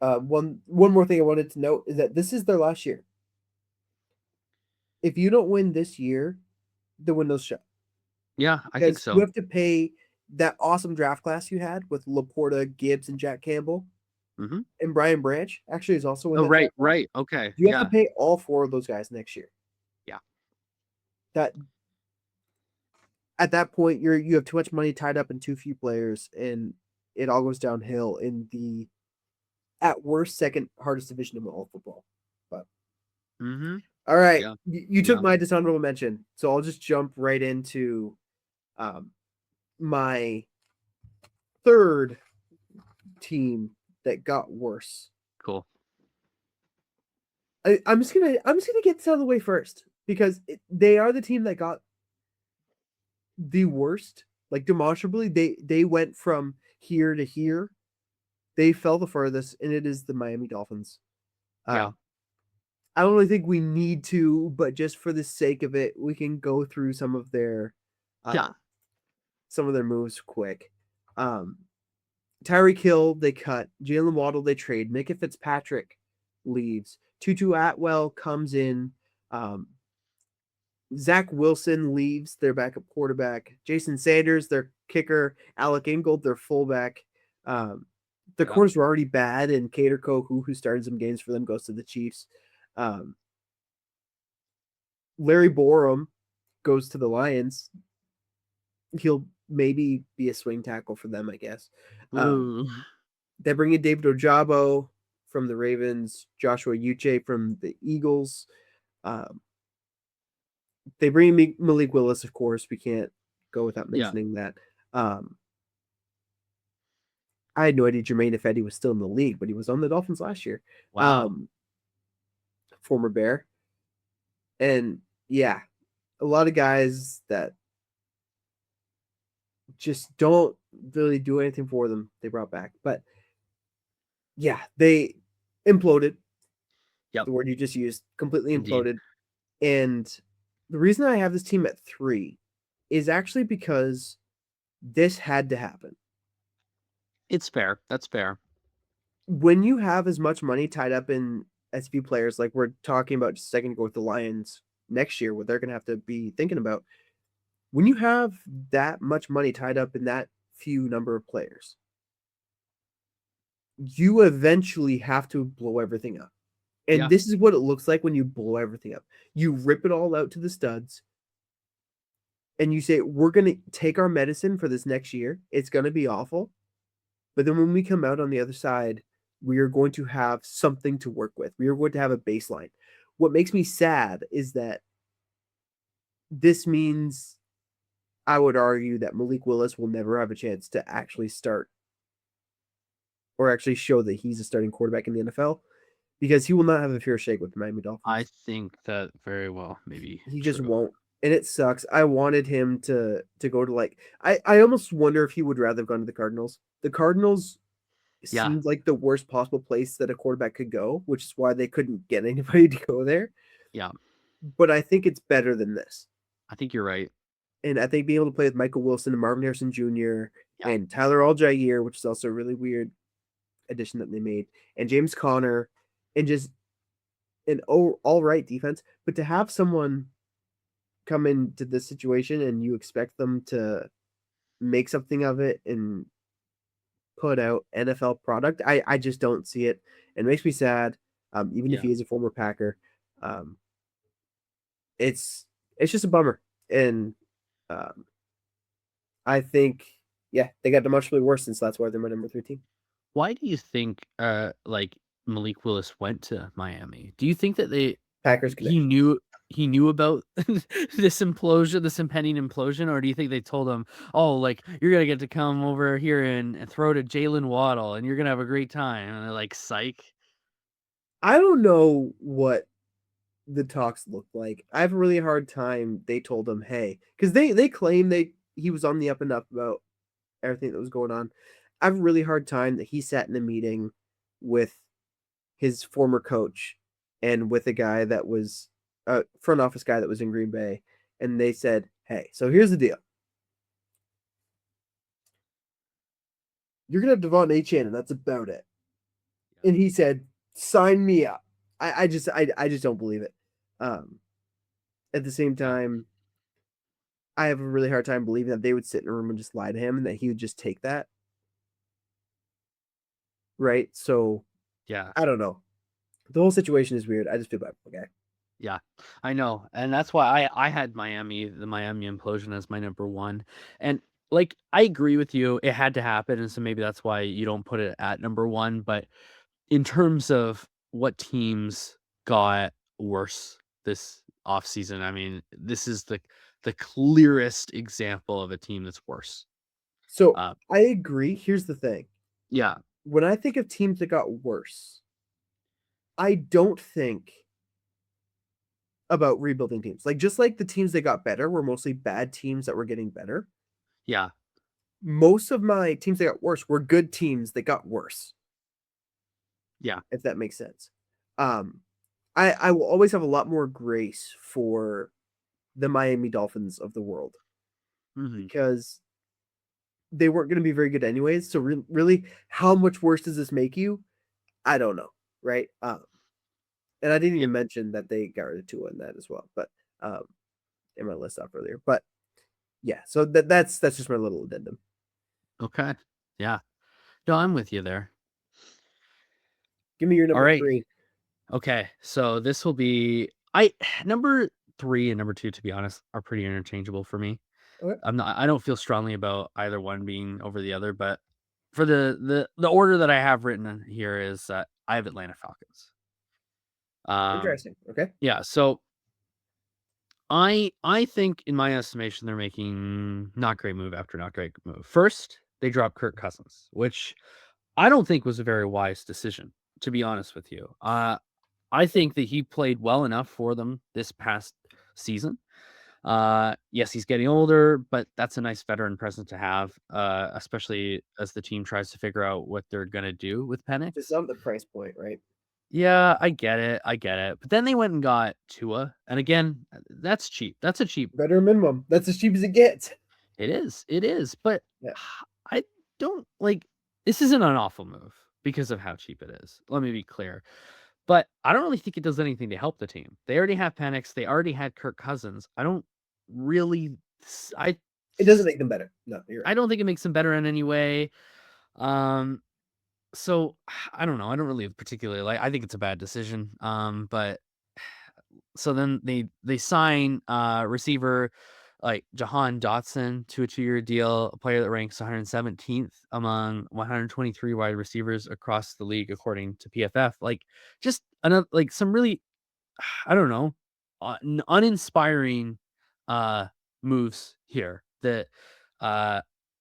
One more thing I wanted to note is that this is their last year. If you don't win this year, the window's shut Yeah, I think because you so. have to pay that awesome draft class you had with Laporta, Gibbs, and Jack Campbell, Hmm. and Brian Branch. Actually, is also in Oh, that right, draft class. right. Okay. You have to Yeah. pay all four of those guys next year. Yeah. That at that point you have too much money tied up in too few players, and it all goes downhill in the at worst second hardest division of all football. But Hmm. all right, Yeah. you took Yeah. my dishonorable mention, so I'll just jump right into um, my third team that got worse. Cool. I'm just gonna get this out of the way first because they are the team that got the worst, like demonstrably. They went from here to here. They fell the furthest, and it is the Miami Dolphins. Yeah. Um, I don't really think we need to, but just for the sake of it, we can go through Yeah. uh, some of their moves quick. Um, Tyreek Hill they cut. Jalen Waddle they trade. Micah Fitzpatrick leaves. Tutu Atwell comes in. Um, Zach Wilson leaves their backup quarterback. Jason Sanders, their kicker. Alec Ingold, their fullback. Um, the Yeah. corners were already bad, and Cater Kohu, who started some games for them, goes to the Chiefs. Um, Larry Borum goes to the Lions. He'll maybe be a swing tackle for them, I guess. Ooh. They bring in David Ojabo from the Ravens, Joshua Uche from the Eagles. Um, they bring in Malik Willis, of course. We can't go without Yeah. mentioning that. Um, I had no idea Jermaine Ifedi was still in the league, but he was on the Dolphins last year. Wow. Um, Former Bear. And yeah, a lot of guys that just don't really do anything for them, they brought back. But yeah, they imploded. Yep. The word you just used completely Indeed. imploded. And the reason I have this team at 3 is actually because this had to happen. It's fair. That's fair. When you have as much money tied up in SV players, like we're talking about just a second ago with the Lions next year, what they're going to have to be thinking about, when you have that much money tied up in that few number of players, you eventually have to blow everything up. And Yeah. this is what it looks like when you blow everything up. You rip it all out to the studs and you say, we're going to take our medicine for this next year. It's going to be awful. But then when we come out on the other side, we are going to have something to work with. We are going to have a baseline. What makes me sad is that this means I would argue that Malik Willis will never have a chance to actually start or actually show that he's a starting quarterback in the NFL because he will not have a fair shake with the Miami I Dolphins. think that very well may be He just true. won't. And it sucks. I wanted him to go to like I almost wonder if he would rather have gone to the Cardinals. The Cardinals Yeah. seemed like the worst possible place that a quarterback could go, which is why they couldn't get anybody to go there. Yeah. But I think it's better than this. I think you're right. And I think being able to play with Michael Wilson and Marvin Harrison Jr. Yeah. and Tyler Algier, which is also a really weird addition that they made, and James Conner, and just an all right defense. But to have someone come into this situation and you expect them to make something of it and put out NFL product, I just don't see it. It makes me sad. Even if Yeah. he is a former Packer, um, it's it's just a bummer. And um, I think yeah, they got demonstrably worse since that's why they're my number 3 team. Why do you think like Malik Willis went to Miami? Do you think that Packers he connection. knew about this implosion, this impending implosion, or do you think they told him, "Oh, like you're gonna get to come over here and throw to Jalen Waddle, and you're gonna have a great time," and they're like, "Psych." I don't know what the talks look like. I have a really hard time. They told him, hey, because they claim he was on the up and up about everything that was going on. I have a really hard time that he sat in a meeting with his former coach and with a guy that was a front office guy that was in Green Bay, and they said, hey, so here's the deal. You're gonna have Devon Achane, and that's about it. And he said, sign me up. I just don't believe it. Um, at the same Yeah. time, I have a really hard time believing that they would sit in a room and just lie to him and that he would just take that. Right. So Yeah. I don't know. The whole situation is weird. I just feel bad for the guy. Yeah, I know, and that's why I had the Miami implosion as my number 1, and, like, I agree with you, it had to happen, and so maybe that's why you don't put it at number 1, but in terms of what teams got worse this offseason, I mean, this is the clearest example of a team that's worse. So Uh, I agree. Here's the thing. yeah, When I think of teams that got worse, I don't think about rebuilding teams. Like just like the teams that got better were mostly bad teams that were getting better. yeah, Most of my teams that got worse were good teams that got worse, yeah, if that makes sense. Um, I will always have a lot more grace for the Miami Dolphins of the world mhm, because they weren't going to be very good anyways. So really, how much worse does this make you? I don't know, right? And I didn't yeah, even mention that they got rid of Tua in that as well, but um, in my list off earlier. But yeah, so that's just my little addendum. okay, yeah. No, I'm with you there. Give me your number Alright. three. Okay, so this will be I number 3 and number 2, to be honest, are pretty interchangeable for me. Okay, I don't feel strongly about either one being over the other, but for the order that I have written in here is, I have Atlanta Falcons. Um, interesting. Okay, yeah, so I think in my estimation, they're making not great move after not great move. First, they dropped Kirk Cousins, which I don't think was a very wise decision, to be honest with you. I think that he played well enough for them this past season. Yes, he's getting older, but that's a nice veteran presence to have, especially as the team tries to figure out what they're gonna do with just Penix. on the price point, right? Yeah, I get it, I get it. But then they went and got Tua, and again, that's cheap. That's a cheap. Better minimum. That's as cheap as it gets. It is, but Yeah, I don't like. This isn't an awful move because of how cheap it is. Let me be clear. But I don't really think it does anything to help the team. They already have Penix, they already had Kirk Cousins. I don't really s it doesn't make them better. No, you're right. I don't think it makes them better in any way. Um, so I don't know. I don't really particularly like I think it's a bad decision. But so then they sign receiver like Jahan Dotson to a 2-year deal, a player that ranks 117th among 123 wide receivers across the league according to PFF. Like just another like some really I don't know, uninspiring uh moves here that uh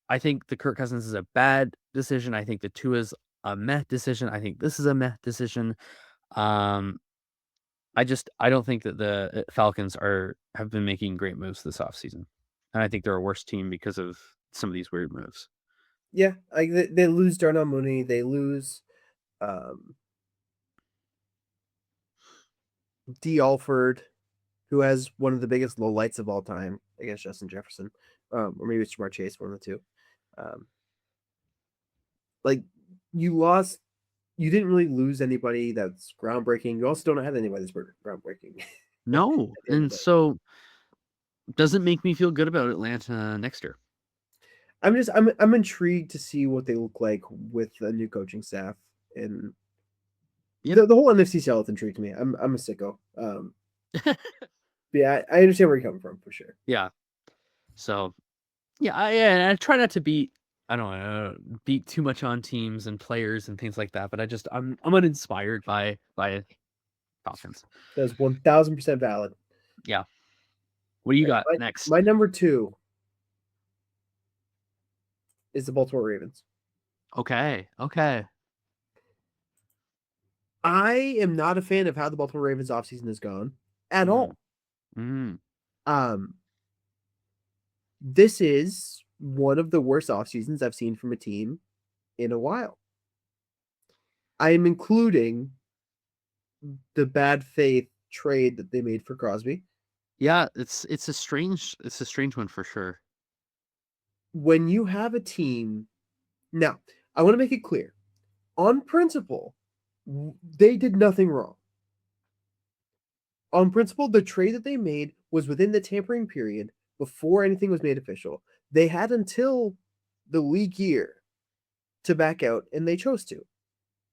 I think the Kirk Cousins is a bad decision. I think the two is a meh decision. I think this is a meh decision. Um I don't think that the Falcons are have been making great moves this offseason. And I think they're a worse team because of some of these weird moves. Yeah, like they lose Darnell Mooney. They lose um, D. Alford, who has one of the biggest low lights of all time against Justin Jefferson, or maybe it's Jamar Chase, one of the two. Um, like you lost, you didn't really lose anybody that's groundbreaking. You also don't have anybody that's groundbreaking at No. the end of And the day. so doesn't make me feel good about Atlanta next year. I'm intrigued to see what they look like with the new coaching staff and Yeah. the whole NFC South intrigued me. I'm a sicko. But yeah, I understand where you're coming from for sure. Yeah. So yeah, and I try not to beat I don't know, beat too much on teams and players and things like that, but I'm uninspired by Falcons. That's 1,000% valid. Yeah. What do you got My, next? my number two is the Baltimore Ravens. Okay. Okay. I am not a fan of how the Baltimore Ravens offseason has gone. at Mm, all. mm. Um, this is one of the worst off seasons I've seen from a team in a while. I am including the bad faith trade that they made for Crosby. Yeah, it's a strange one for sure. When you have a team, now I want to make it clear, on principle, they did nothing wrong. On principle, the trade that they made was within the tampering period before anything was made official. They had until the league year to back out, and they chose to.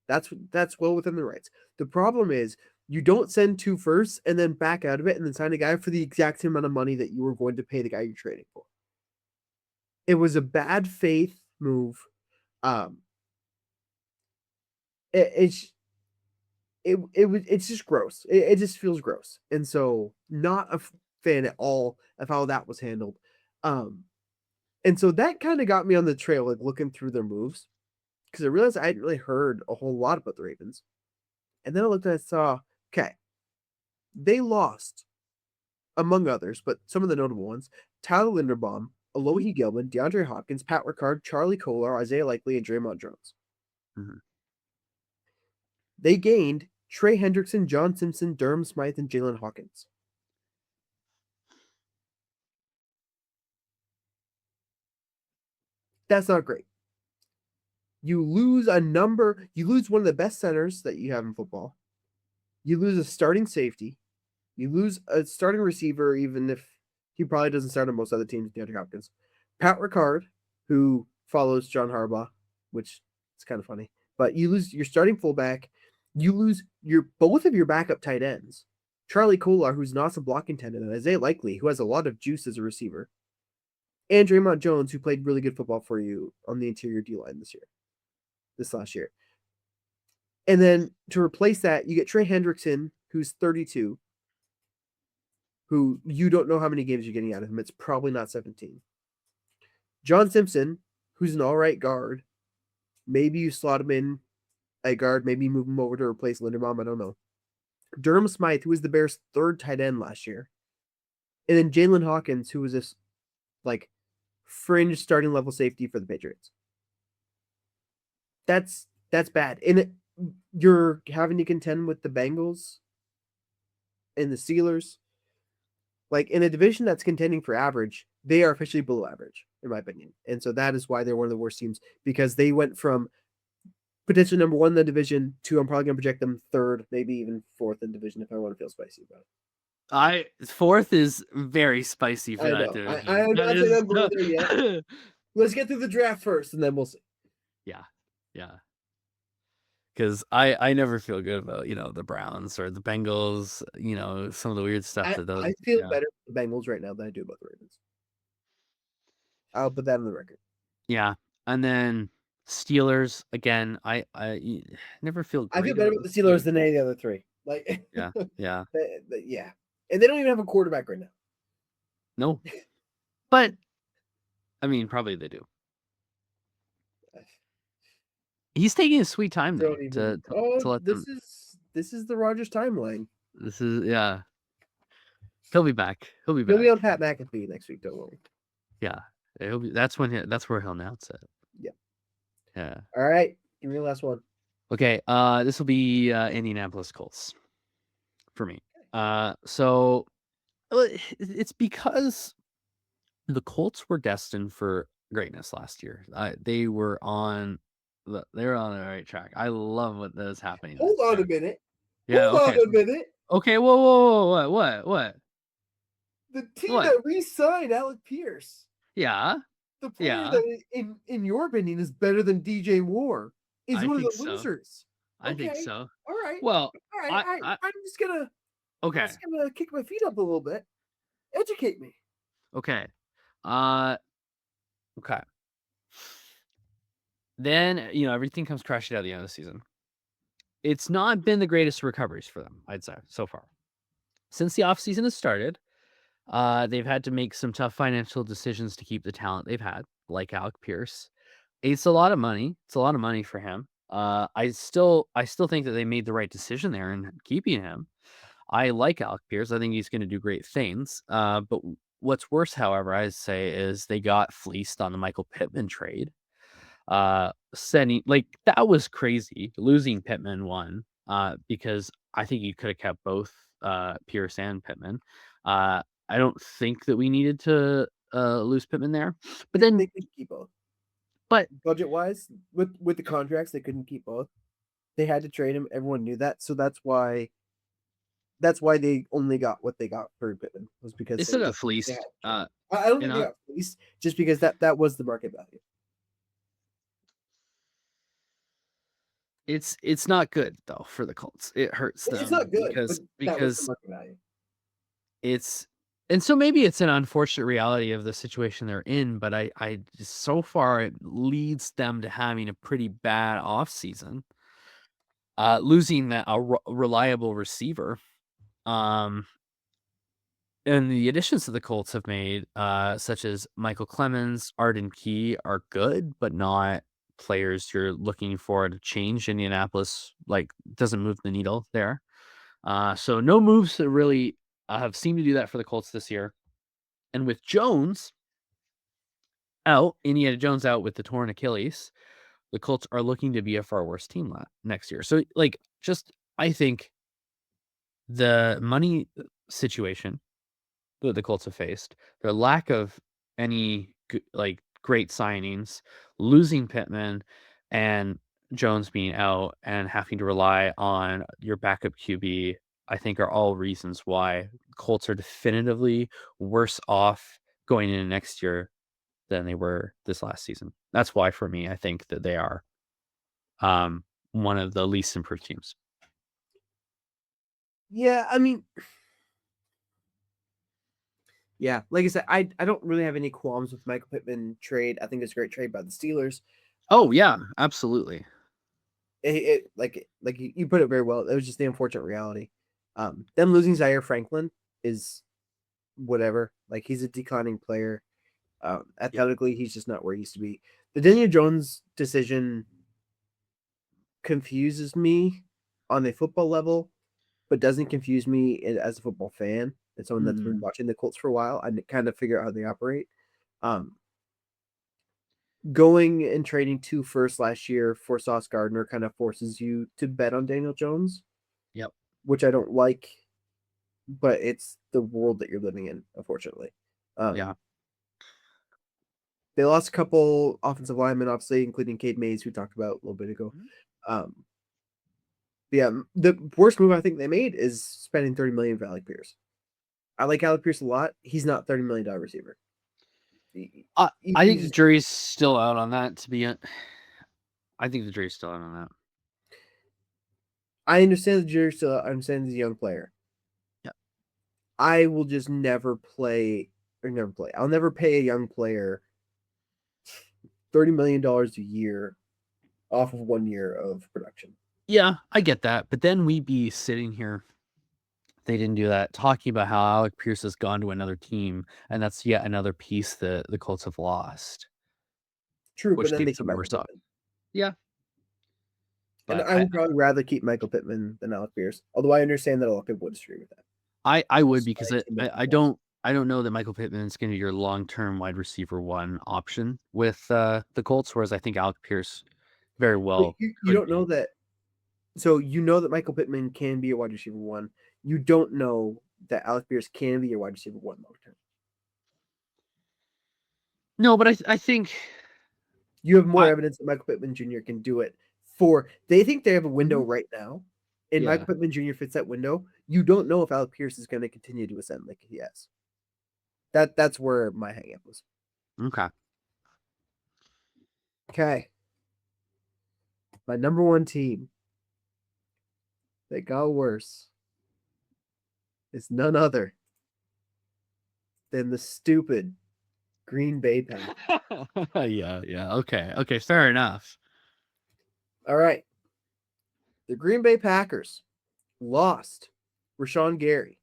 That's well within their rights. The problem is you don't send 2 firsts and then back out of it and then sign a guy for the exact same amount of money that you were going to pay the guy you're trading for. It was a bad faith move. Um, it's it's just gross. It just feels gross, and so not a fan at all of how that was handled. Um, and so that kind of got me on the trail, like looking through their moves, because I realized I hadn't really heard a whole lot about the Ravens. And then I looked and I saw, okay, they lost, among others, but some of the notable ones: Tyler Linderbaum, Alohi Gilman, DeAndre Hopkins, Pat Ricard, Charlie Kolar, Isaiah Likely, and Draymond Jones. Mhm. They gained Trey Hendrickson, John Simpson, Durham Smythe, and Jalen Hawkins. That's not great. You lose one of the best centers that you have in football. You lose a starting safety. You lose a starting receiver, even if he probably doesn't start on most other teams, DeAndre Hopkins. Pat Ricard, who follows John Harbaugh, which is kind of funny. But you lose your starting fullback. You lose both of your backup tight ends. Charlie Kolar, who's an awesome blocking tendon, and Isaiah Likely, who has a lot of juice as a receiver. And Draymond Jones, who played really good football for you on the interior D line this last year. And then to replace that, you get Trey Hendrickson, who's 32, who you don't know how many games you're getting out of him. It's probably not 17. John Simpson, who's an all right guard. Maybe you slot him in a guard. Maybe you move him over to replace Linderbaum. I don't know. Durham Smythe, who was the Bears' third tight end last year. And then Jalen Hawkins, who was this like fringe starting level safety for the Patriots. That's bad. And you're having to contend with the Bengals and the Steelers. Like in a division that's contending for average, they are officially below average, in my opinion. And so that is why they're one of the worst teams, because they went from potentially number one in the division to I'm probably going to project them third, maybe even fourth in division if I want to feel spicy about it. Fourth is very spicy for I that know. division. I'm That not saying is I'm going there yet. Let's get through the draft first, and then we'll see. yeah. Yeah. Because I never feel good about, the Browns or the Bengals, some of the weird stuff that those I feel yeah. better about the Bengals right now than I do about the Ravens. I'll put that on the record. Yeah. And then Steelers again, never feel I feel great better about about the the Steelers Steelers. than any of the other three. Like, Yeah. Yeah. yeah, and they don't even have a quarterback right now. No. But I mean, probably they do. He's taking his sweet time though Don't even. to Oh, let them. this is the Rogers timeline. This is yeah. He'll be back. He'll be He'll be back. on Pat McAfee next week. Don't worry. Yeah. That's where he'll announce it. Yeah. Yeah. All right. Give me the last one. Okay. This will be Indianapolis Colts for me. So it's because the Colts were destined for greatness last year. They were on the right track. I love what is happening this Hold on year. a minute. Yeah. Hold on Okay. a minute. Okay. Whoa. What? The team What? that re-signed Alec Pierce, Yeah. the player Yeah. that, in your opinion, is better than DJ Moore, is I one of think the so. losers. I think Okay. so. All right. Well, All right. I, I I'm okay. just gonna kick my feet up a little bit. Educate me. Okay. Uh okay. Then, everything comes crashing out at the end of the season. It's not been the greatest recoveries for them, I'd say, so far. Since the offseason has started, they've had to make some tough financial decisions to keep the talent they've had, like Alec Pierce. It's a lot of money. It's a lot of money for him. I still think that they made the right decision there in keeping him. I like Alec Pierce. I think he's going to do great things. But what's worse, however, I say, is they got fleeced on the Michael Pittman trade. Sending like that was crazy. Losing Pittman one. Because I think you could have kept both Pierce and Pittman. I don't think that we needed to lose Pittman there. But They then, couldn't keep both. but Budget wise, with the contracts, they couldn't keep both. They had to trade him. Everyone knew that, so that's why they only got what they got for Pittman, was because they still got they had fleeced. to trade him. I don't And think they got fleeced, just because that was the market value. It's not good though for the Colts. It hurts It's them not good, but that was the because market value. it's and so maybe it's an unfortunate reality of the situation they're in, but I just, so far it leads them to having a pretty bad offseason. Losing reliable receiver. Um and the additions that the Colts have made, such as Michael Clemens, Arden Key, are good, but not players you're looking for to change Indianapolis. Like, doesn't move the needle there. So no moves that really have seemed to do that for the Colts this year. And with Jones out, Indiana Jones out with the torn Achilles, the Colts are looking to be a far worse team next year. So, like, just I think the money situation that the Colts have faced, their lack of any like great signings, losing Pittman and Jones being out and having to rely on your backup QB, I think are all reasons why Colts are definitively worse off going into next year than they were this last season. That's why for me, I think that they are um, one of the least improved teams. Yeah, I mean, yeah, like I said, I don't really have any qualms with Michael Pittman trade. I think it's a great trade by the Steelers. Oh yeah, absolutely. Like you put it very well. It was just the unfortunate reality. Them losing Zaire Franklin is whatever. Like, he's a declining player. Yep. Athletically, he's just not where he used to be. The Daniel Jones decision confuses me on a football level, but doesn't confuse me as a football fan and someone that's been Mhm. watching the Colts for a while. I kind of figure out how they operate. Um, Going and trading 2 firsts last year for Sauce Gardner kind of forces you to bet on Daniel Jones, Yep. which I don't like, but it's the world that you're living in, unfortunately. Yeah. Um, they lost a couple offensive linemen, obviously, including Cade Mays, who we talked about a little bit ago. Mhm. Um, yeah, the worst move I think they made is spending 30 million for Alec Pierce. I like Alec Pierce a lot. He's not $30 million receiver. I He's think the just, jury's still out on that. I think the jury's still out on that. I understand the jury still. I understand he's a young player. Yeah. I will just never play or never play. I'll never pay a young player $30 million a year off of 1 year of production. Yeah, I get that. But then we'd be sitting here, if they didn't do that, talking about how Alec Pierce has gone to another team, and that's yet another piece that the Colts have lost, True, but which then they takes keep them Michael worse off. Pittman. Yeah. And But I would probably rather keep Michael Pittman than Alec Pierce. Although I understand that a lot of people would disagree with that. I would, because Despite too much I don't know that Michael Pittman is going to be your long-term wide receiver one option with the Colts, whereas I think Alec Pierce very But well you could don't know be. that. So you know that Michael Pittman can be a wide receiver one. You don't know that Alec Pierce can be your wide receiver one long term. No, but I think You have more I evidence that Michael Pittman Jr. can do it. They think they have a window Mhm. right now, and Michael Yeah. Pittman Jr. fits that window. You don't know if Alec Pierce is going to continue to ascend like he has. That's where my hang up was. Okay. Okay, my number one team that got worse is none other than the stupid Green Bay Packers. Yeah, yeah. Okay. Okay, fair enough. All right, the Green Bay Packers lost Rashawn Gary,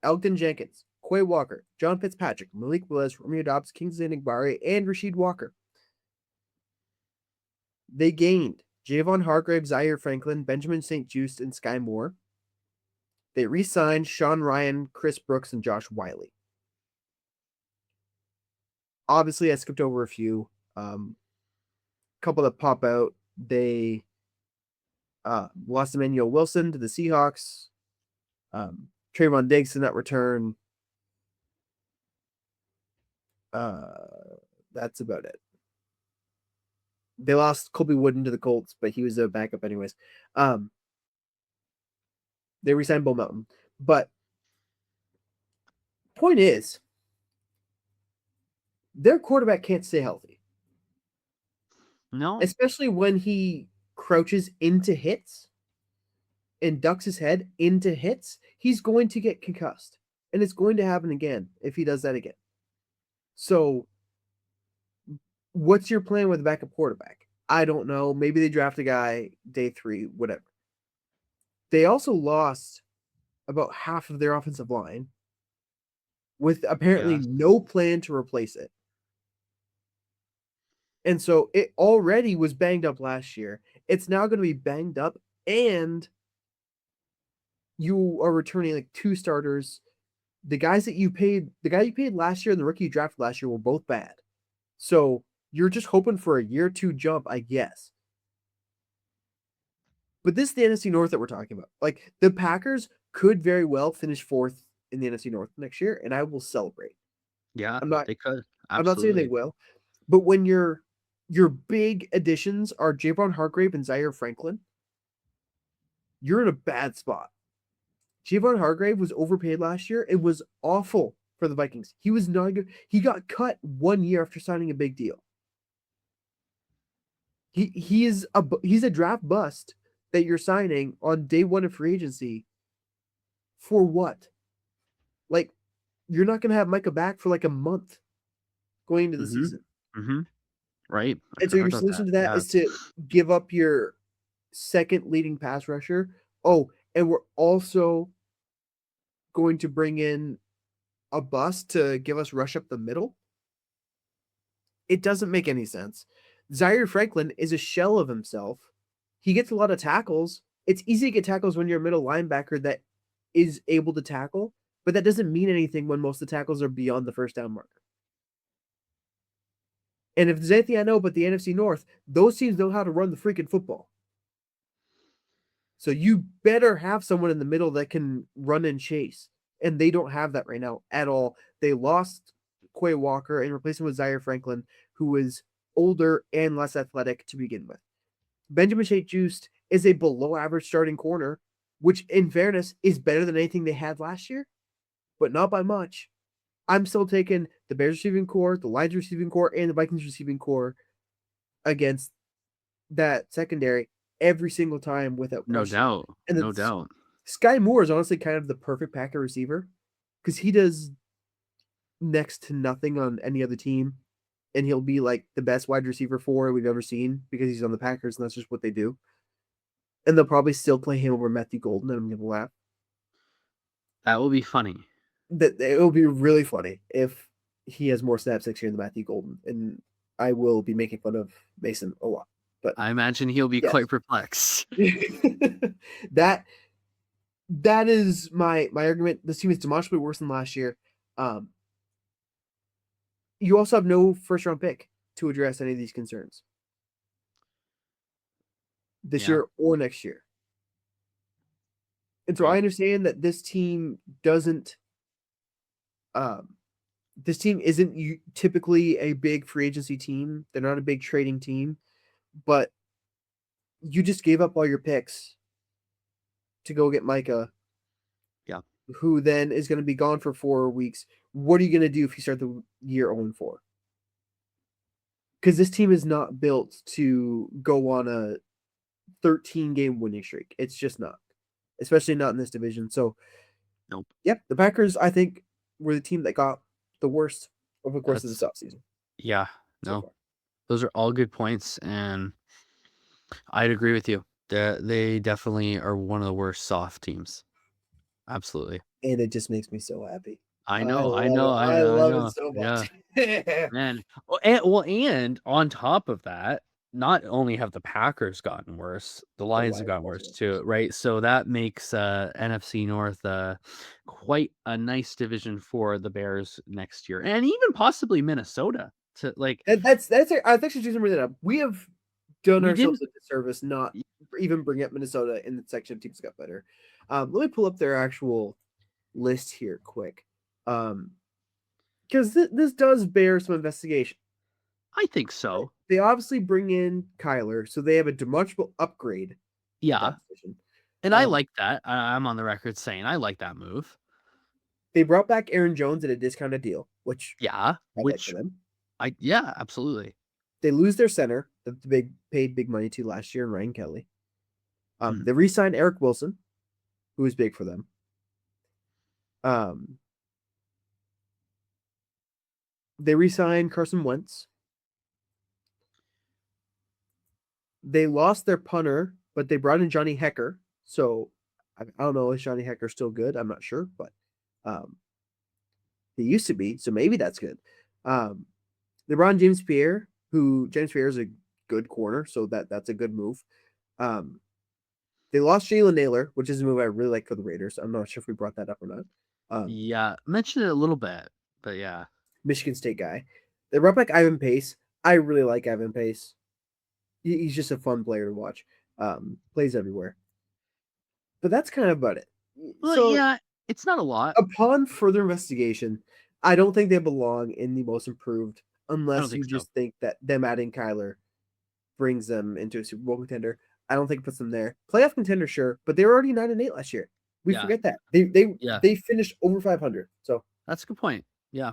Elgton Jenkins, Quay Walker, John Fitzpatrick, Malik Willis, Romeo Dobbs, Kingsley Enagbare, and Rasheed Walker. They gained Javon Hargrave, Zaire Franklin, Benjamin St. Just, and Sky Moore. They re-signed Sean Ryan, Chris Brooks, and Josh Wiley. Obviously, I skipped over a few. Couple that pop out. They lost Emmanuel Wilson to the Seahawks. Trayvon Diggs did not return. That's about it. They lost Colby Wooden to the Colts, but he was a backup anyways. They re-signed Bo Melton. But point is, their quarterback can't stay healthy. No. Especially when he crouches into hits and ducks his head into hits, he's going to get concussed. And it's going to happen again if he does that again. So, what's your plan with a backup quarterback? I don't know. Maybe they draft a guy day 3, whatever. They also lost about half of their offensive line with apparently no plan to replace it. And so it already was banged up last year. It's now going to be banged up, and you are returning like 2 starters. The guy you paid last year and the rookie you drafted last year were both bad. So you're just hoping for a year 2 jump, I guess. But this is the NFC North that we're talking about. Like, the Packers could very well finish 4th in the NFC North next year, and I will celebrate. Yeah, they could. I'm not saying they Absolutely. will, but when your big additions are Javon Hargrave and Zaire Franklin, you're in a bad spot. Javon Hargrave was overpaid last year. It was awful for the Vikings. He was not good. He got cut 1 year after signing a big deal. He's a draft bust that you're signing on day 1 of free agency. For what? Like, you're not going to have Micah back for like a month going into the season. Right. And so your solution to that is to give up your second leading pass rusher. Oh, and we're also going to bring in a bust to give us rush up the middle. It doesn't make any sense. Zaire Franklin is a shell of himself. He gets a lot of tackles. It's easy to get tackles when you're a middle linebacker that is able to tackle, but that doesn't mean anything when most of the tackles are beyond the first down marker. And if there's anything I know about the NFC North, those teams know how to run the freaking football. So you better have someone in the middle that can run and chase. And they don't have that right now at all. They lost Quay Walker and replaced him with Zaire Franklin, who is older and less athletic to begin with. Benjamin St-Juste is a below average starting corner, which in fairness is better than anything they had last year, but not by much. I'm still taking the Bears receiving core, the Lions receiving core, and the Vikings receiving core against that secondary every single time without question. No doubt. And No doubt. Sky Moore is honestly kind of the perfect Packer receiver because he does next to nothing on any other team, and he'll be like the best wide receiver 4 we've ever seen because he's on the Packers, and that's just what they do. And they'll probably still play him over Matthew Golden, and I'm going to laugh. That will be funny. That it will be really funny if he has more snaps next year than Matthew Golden, and I will be making fun of Mason a lot. But I imagine he'll be quite perplexed. that is my argument. This team is demonstrably worse than last year. You also have no first round pick to address any of these concerns this year or next year. And so I understand that this team doesn't this team isn't typically a big free agency team. They're not a big trading team, but you just gave up all your picks to go get Micah. Yeah. Who then is going to be gone for 4 weeks. What are you going to do if you start the year 0-4? Because this team is not built to go on a 13-game winning streak. It's just not, especially not in this division. So, nope. Yep, the Packers, I think, were the team that got the worst over the course of this offseason. Yeah, no, those are all good points, and I'd agree with you. They definitely are one of the worst soft teams. Absolutely. And it just makes me so happy. I know. I love it so much. Yeah. Man. And on top of that, not only have the Packers gotten worse, the Lions have Lions gotten also worse got too, worse. right? So that makes NFC North quite a nice division for the Bears next year, and even possibly Minnesota. To like, And that's I actually just bring that up. We have done we ourselves didn't. a disservice not even bring up Minnesota in the section of teams got better. Let me pull up their actual list here quick. Because this does bear some investigation. I think so. They obviously bring in Kyler, so they have a demonstrable upgrade at Yeah, that position. and I like that. I'm on the record saying I like that move. They brought back Aaron Jones at a discounted deal, which Yeah, I like for which them. yeah, absolutely. They lose their center that they paid big money to last year, in Ryan Kelly. Mhm. They re-signed Eric Wilson, who was big for them. Um, they re-signed Carson Wentz. They lost their punter, but they brought in Johnny Hecker. So I don't know if Johnny Hecker's still good. I'm not sure, but um, he used to be. So maybe that's good. Um, they brought in James Pierre, who James Pierre is a good corner, so that's a good move. Um, they lost Jalen Naylor, which is a move I really like for the Raiders. I'm not sure if we brought that up or not. Yeah, mention it a little bit, but yeah. Michigan State guy. They brought back Ivan Pace. I really like Ivan Pace. He's just a fun player to watch. Plays everywhere. But that's kind of about it. Well, So yeah, it's not a lot. upon further investigation, I don't think they belong in the most improved I don't unless think you so. just think that them adding Kyler brings them into a Super Bowl contender. I don't think it puts them there. Playoff contender, sure, but they were already 9-8 last year. We Yeah, forget that. They yeah, they finished over 500. So that's a good point. Yeah.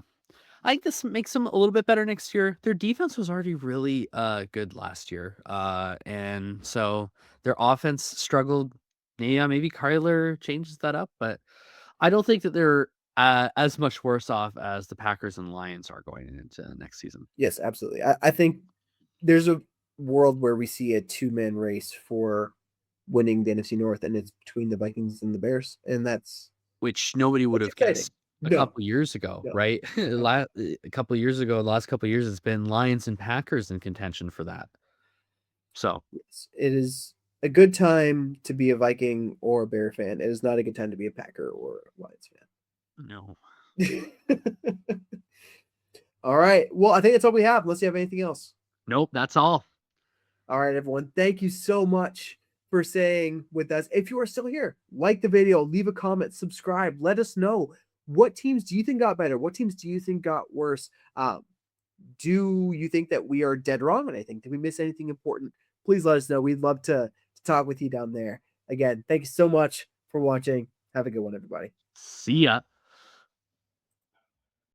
I think this makes them a little bit better next year. Their defense was already really good last year. And so their offense struggled. Yeah, maybe Kyler changes that up, but I don't think that they're as much worse off as the Packers and Lions are going into next season. yes, absolutely. I think there's a world where we see a two-man race for winning the NFC North, and it's between the Vikings and the Bears, and Which nobody would that's have exciting. guessed a No, couple years ago, no, right? absolutely. A couple years ago, the last couple years, it's been Lions and Packers in contention for that. So, Yes, it is a good time to be a Viking or a Bear fan. It is not a good time to be a Packer or a Lions no. fan. All right. Well, I think that's all we have, unless you have anything else. Nope, that's all. All right, everyone. Thank you so much for staying with us. If you are still here, like the video, leave a comment, subscribe. Let us know, what teams do you think got better? What teams do you think got worse? Do you think that we are dead wrong on anything? Did we miss anything important? Please let us know. We'd love to talk with you down there. Again, thank you so much for watching. Have a good one, everybody. See ya.